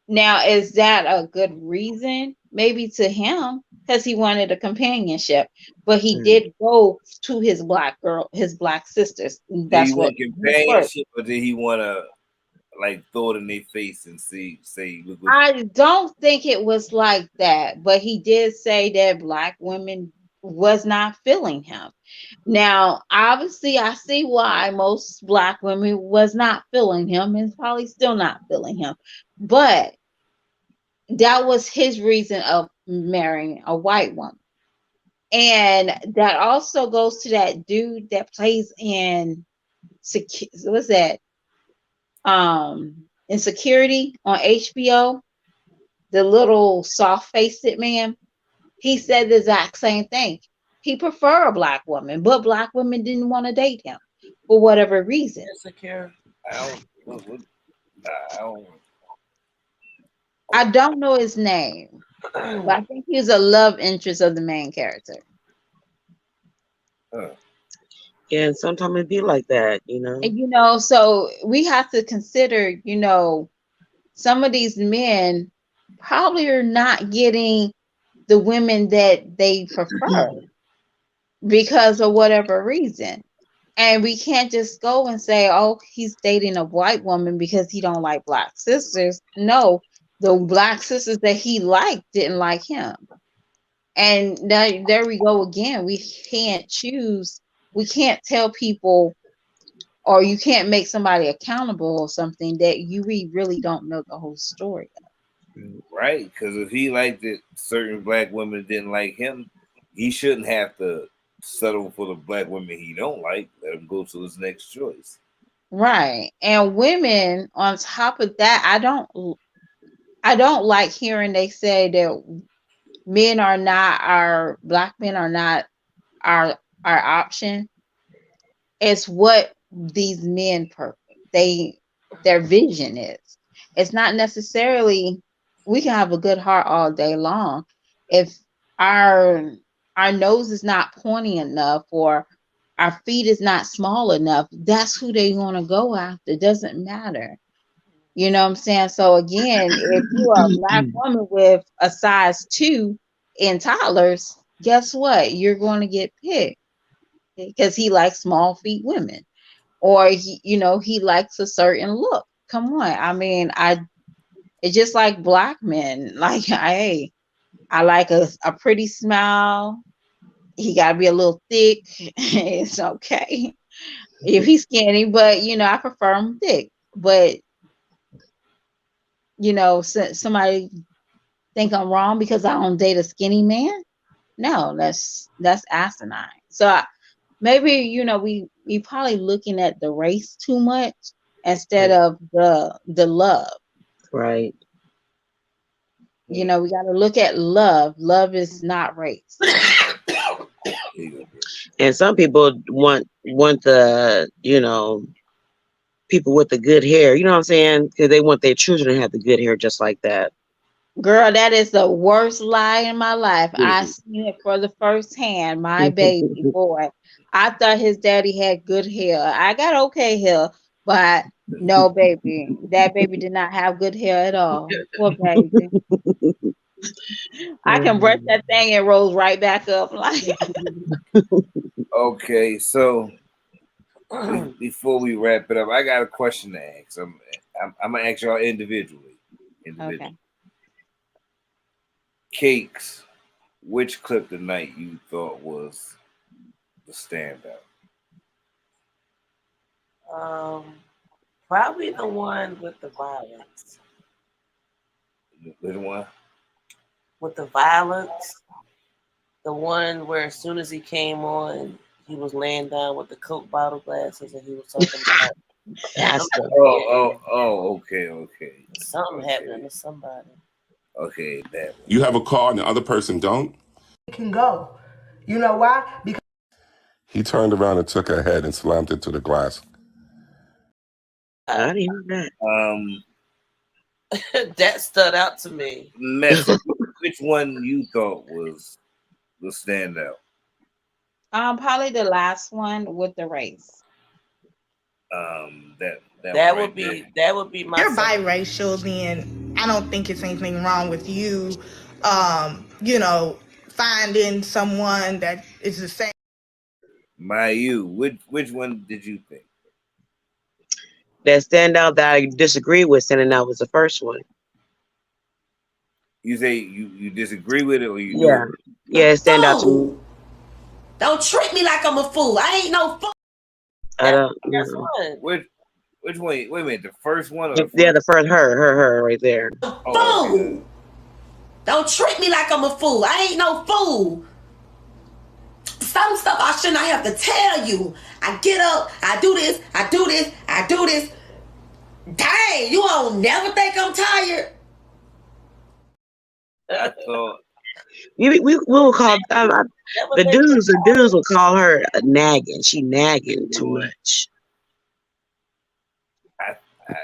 Speaker 4: Now, is that a good reason? Maybe to him, because he wanted a companionship, but he did go to his Black sisters.
Speaker 1: Did he
Speaker 4: That's what
Speaker 1: want
Speaker 4: first.
Speaker 1: companionship, or did he want to like throw it in their face and say, look what?
Speaker 4: I don't think it was like that, but he did say that Black women was not feeling him. Now, obviously, I see why most Black women was not feeling him and probably still not feeling him, but that was his reason of marrying a white woman. And that also goes to that dude that plays in what's that? Insecurity on HBO, the little soft-faced man. He said the exact same thing. He preferred a Black woman, but Black women didn't want to date him for whatever reason.
Speaker 2: Insecure.
Speaker 4: I don't know his name, but I think he's a love interest of the main character.
Speaker 3: Yeah, and sometimes it be like that, you know.
Speaker 4: And so we have to consider, some of these men probably are not getting the women that they prefer because of whatever reason. And we can't just go and say, oh, he's dating a white woman because he don't like black sisters. No, the black sisters that he liked didn't like him. And there we go again. We can't choose. We can't tell people, or you can't make somebody accountable or something that you really don't know the whole story of.
Speaker 1: Right? Because if he liked it, certain black women didn't like him, he shouldn't have to settle for the black women he don't like. Let him go to his next choice.
Speaker 4: Right. And women, on top of that, I don't like hearing they say that black men are not our option. It's what these men their vision is. It's not necessarily, we can have a good heart all day long. If our nose is not pointy enough, or our feet is not small enough, that's who they want to go after. It doesn't matter. You know what I'm saying? So again, if you are a black woman with a size 2 in toddlers, guess what? You're going to get picked because he likes small feet women, or he likes a certain look. Come on. I mean, it's just like black men. Like, hey, I like a pretty smile. He got to be a little thick. It's okay if he's skinny, but I prefer him thick. But somebody think I'm wrong because I don't date a skinny man. No, that's asinine. So maybe we probably looking at the race too much instead of the love.
Speaker 3: Right.
Speaker 4: We got to look at love. Love is not race.
Speaker 3: And some people want the people with the good hair. You know what I'm saying? Because they want their children to have the good hair just like that.
Speaker 4: Girl, that is the worst lie in my life. I seen it for the first hand. My baby boy, I thought his daddy had good hair. I got okay hair, but no, baby, that baby did not have good hair at all. Poor baby. I can brush that thing and rolls right back up. Like,
Speaker 1: okay, so before we wrap it up, I got a question to ask. I'm gonna ask y'all individually.
Speaker 4: Okay.
Speaker 1: Cakes, which clip tonight you thought was the standout?
Speaker 2: Probably the one with the violence.
Speaker 1: Which one?
Speaker 2: With the violence. The one where as soon as he came on, he was laying down with the Coke bottle glasses and he was talking about
Speaker 1: okay.
Speaker 2: Something happening to somebody.
Speaker 1: Okay, that one.
Speaker 6: You have a car and the other person don't?
Speaker 9: It can go. You know why? Because
Speaker 6: he turned around and took her head and slammed it to the glass.
Speaker 3: I didn't hear
Speaker 2: that. That stood out to me.
Speaker 1: Which one you thought was the standout?
Speaker 4: Probably the last one with the race.
Speaker 2: That would be my.
Speaker 12: You're biracial, then I don't think it's anything wrong with you. Finding someone that is the same.
Speaker 1: Which one did you think?
Speaker 3: That standout that I disagree with standing out was the first one.
Speaker 1: You say you disagree with it, or you?
Speaker 3: Yeah, yeah, stand out to me.
Speaker 5: Don't treat me like I'm a fool. I ain't no fool.
Speaker 3: I don't.
Speaker 1: Which one? Wait a minute. The first one? Or
Speaker 3: the first her right there.
Speaker 5: Oh, fool. Don't treat me like I'm a fool. I ain't no fool. Some stuff I should not have to tell you. I get up, I do this, I do this, I do this. Dang, you don't never think I'm tired.
Speaker 3: We will call the dudes. The dudes will call her nagging. She nagging too much.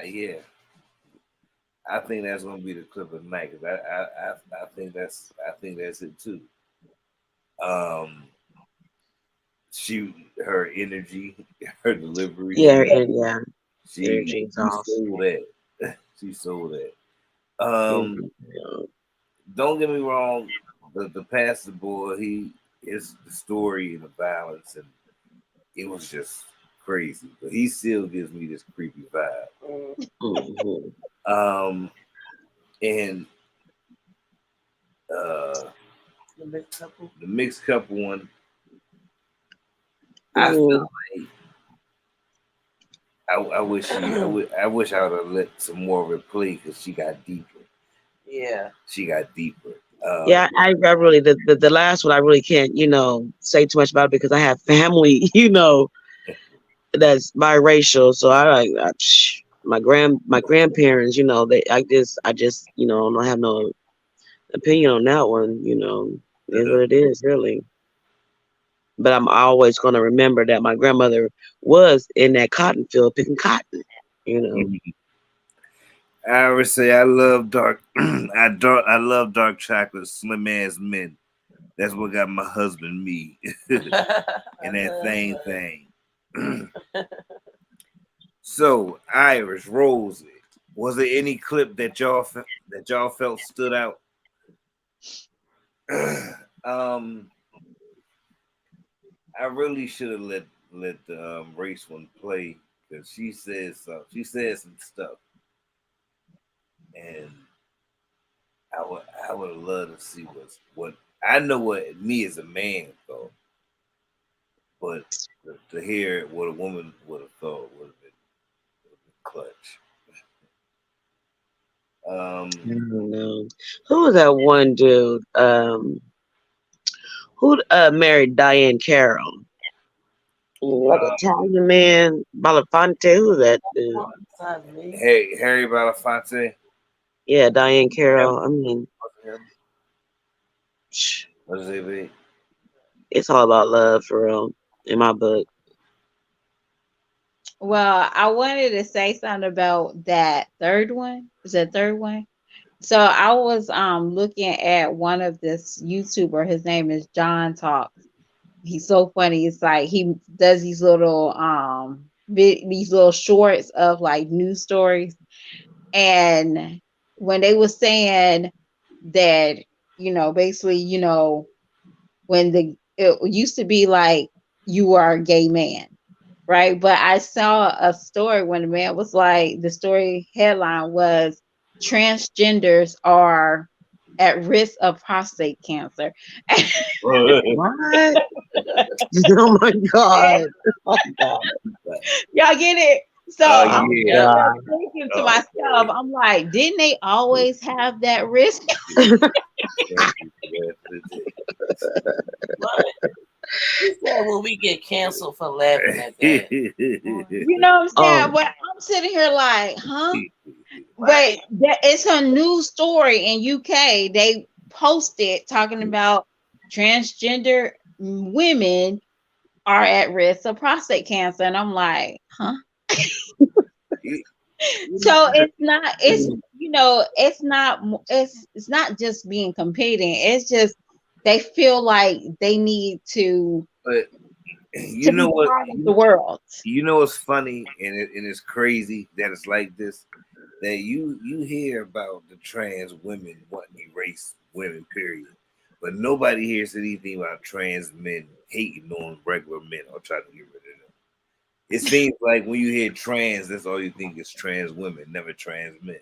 Speaker 1: Yeah, I think that's gonna be the clip of the night because I think that's it too. Um, her energy, her delivery,
Speaker 3: Yeah, yeah.
Speaker 1: she
Speaker 3: Energy's
Speaker 1: she
Speaker 3: off.
Speaker 1: sold that. She sold that.
Speaker 3: Yeah.
Speaker 1: Don't get me wrong, the pastor boy, is the story and the violence, and it was just crazy. But he still gives me this creepy vibe.
Speaker 3: Mm-hmm.
Speaker 1: And the mixed couple one, I feel like I wish I wish I would have let some more of it play because she got deeper.
Speaker 2: Yeah.
Speaker 1: She got deeper.
Speaker 3: Yeah, I really the last one I really can't say too much about it because I have family that's biracial, so my grandparents they I just don't have no opinion on that one. Is what it is really. But I'm always going to remember that my grandmother was in that cotton field picking cotton.
Speaker 1: I would say I love dark. I love dark chocolate, slim ass men. That's what got my husband me, and that thing. So, Iris Rosie, was there any clip that y'all felt stood out? I really should have let the race one play because she said some stuff, and I would have loved to see what I know what me as a man thought, but to hear what a woman would have thought would have been clutch.
Speaker 3: I don't know. Who was that one dude? Who married Diane Carroll? Like Italian man, Belafonte. Who's that dude?
Speaker 1: Hey, Harry Belafonte.
Speaker 3: Yeah, Diane Carroll. I mean,
Speaker 1: what does it be?
Speaker 3: It's all about love for real in my book.
Speaker 4: Well, I wanted to say something about that third one. Is that third one? So I was looking at one of this YouTuber. His name is John Talks. He's so funny. It's like he does these little these little shorts of like news stories. And when they were saying that, basically, when it used to be like you are a gay man, right? But I saw a story when the man was like, the story headline was transgenders are at risk of prostate cancer.
Speaker 3: What? Oh my God. Oh God.
Speaker 4: Y'all get it? So I'm thinking to myself,
Speaker 2: okay.
Speaker 4: I'm like, didn't they always have that risk?
Speaker 2: He said when we get canceled for laughing at that.
Speaker 4: You know what I'm saying? But I'm sitting here like, huh? But it's a news story in UK. They posted talking about transgender women are at risk of prostate cancer, and I'm like, huh? So it's not. It's not just being competing. It's just they feel like they need to.
Speaker 1: But you know what?
Speaker 4: The world.
Speaker 1: You know what's funny and it's crazy that it's like this. That you hear about the trans women wanting to erase women, period. But nobody hears anything about trans men hating on regular men or trying to get rid of them. It seems like when you hear trans, that's all you think is trans women, never trans men.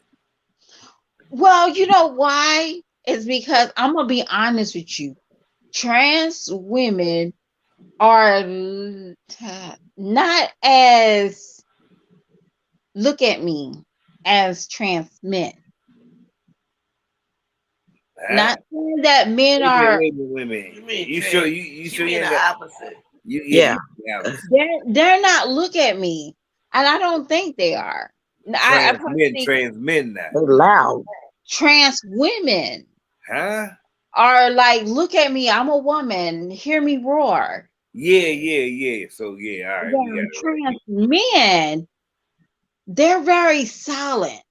Speaker 4: Well, you know why? It's because I'm gonna be honest with you. Trans women are not as look at me as trans men. Not saying that men are.
Speaker 1: Wait a minute. You sure you sure
Speaker 2: mean the opposite?
Speaker 3: Yeah.
Speaker 4: They're not look at me, and I don't think they are.
Speaker 1: Trans men now.
Speaker 3: They're loud.
Speaker 4: Trans women.
Speaker 1: Huh?
Speaker 4: Are like, look at me, I'm a woman, hear me roar.
Speaker 1: Yeah. So yeah, all right.
Speaker 4: Trans men they're very silent,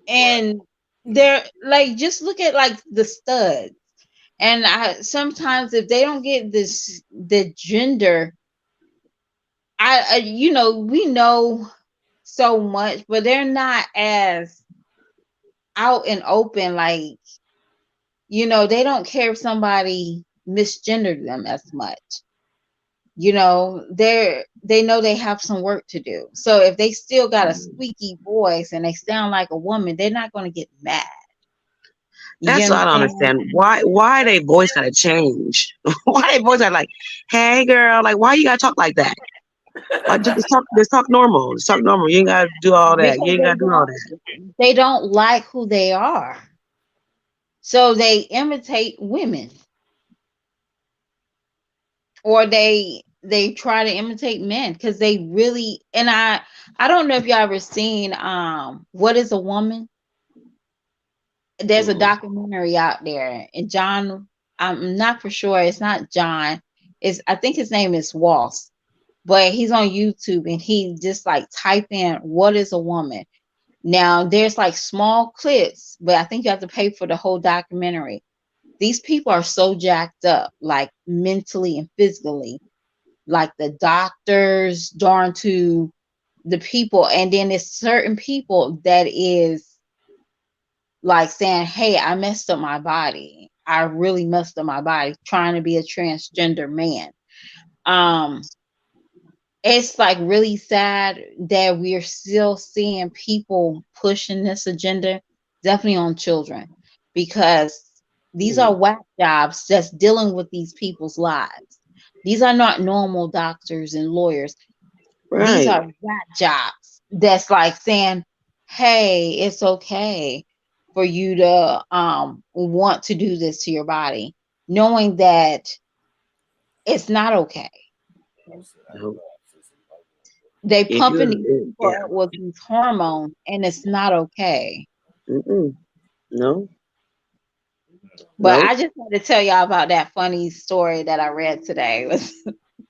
Speaker 4: and they're like, just look at like the studs. And I sometimes, if they don't get the gender, I we know so much, but they're not as out and open. Like, they don't care if somebody misgendered them as much. They know they have some work to do. So if they still got a squeaky voice and they sound like a woman, they're not going to get mad.
Speaker 3: That's what I don't understand. Why they voice gotta change? Why they voice gotta like, hey girl, like why you gotta talk like that? Like just talk normal. Just talk normal. You ain't gotta do all that. You ain't gotta do all that.
Speaker 4: They don't like who they are. So they imitate women. Or they try to imitate men, because they really, and I don't know if y'all ever seen What Is a Woman? There's a documentary out there, and John, I'm not for sure, it's not John, I think his name is Walsh, but he's on YouTube, and he just like type in what is a woman. Now there's like small clips, but I think you have to pay for the whole documentary. These people are so jacked up, like mentally and physically, like the doctors, darn to the people. And then it's certain people that is like saying, hey, I messed up my body. I really messed up my body trying to be a transgender man. It's like really sad that we're still seeing people pushing this agenda, definitely on children, because these are whack jobs that's dealing with these people's lives. These are not normal doctors and lawyers. Right. These are whack jobs that's like saying, hey, it's okay for you to want to do this to your body, knowing that it's not okay. They pumping these people up with these hormones, and it's not okay.
Speaker 3: No.
Speaker 4: But I just want to tell y'all about that funny story that I read today.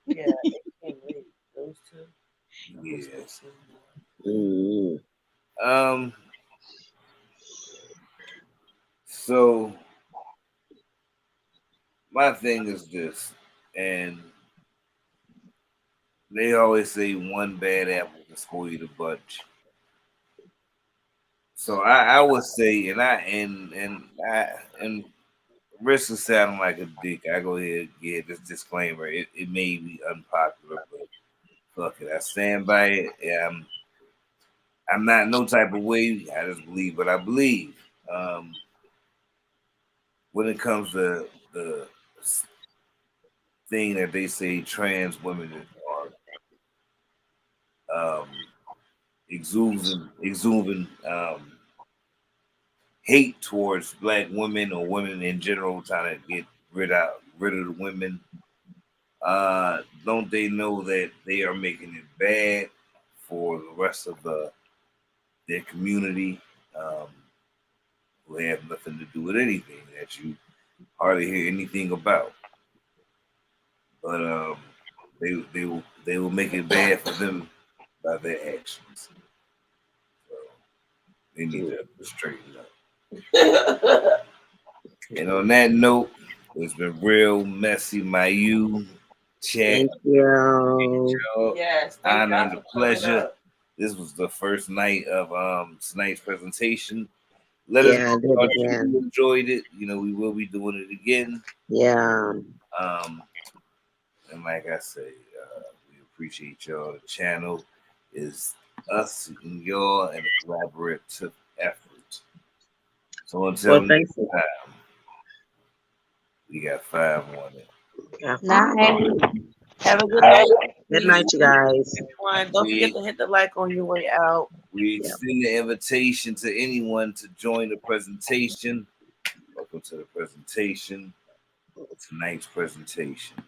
Speaker 2: Yeah, I can't wait. Those two.
Speaker 1: Yes. So my thing is this, and they always say one bad apple can spoil you the bunch. So I would say, and risk of sounding like a dick, I go ahead and get this disclaimer. It may be unpopular, but fuck it, I stand by it. I'm not no type of way. I just believe what I believe. When it comes to the thing that they say trans women are exuding hate towards black women or women in general, trying to get rid of the women. Don't they know that they are making it bad for the rest of their community, who have nothing to do with anything that you hardly hear anything about? But they will make it bad for them by their actions. So they need to straighten up. And on that note, it's been real messy, Mayu. Chat.
Speaker 3: Thank you.
Speaker 2: Yes,
Speaker 1: honor and a pleasure. This was the first night of tonight's presentation. Let us know if you enjoyed it. We will be doing it again.
Speaker 3: Yeah.
Speaker 1: And like I say, we appreciate y'all. The channel is us and y'all, and a collaborative effort. So until next time, we got 5 on it.
Speaker 2: Have a good night.
Speaker 3: Good night, you guys.
Speaker 2: Don't forget to hit the like on your way out.
Speaker 1: We extend the invitation to anyone to join the presentation. Welcome to the presentation. Tonight's presentation.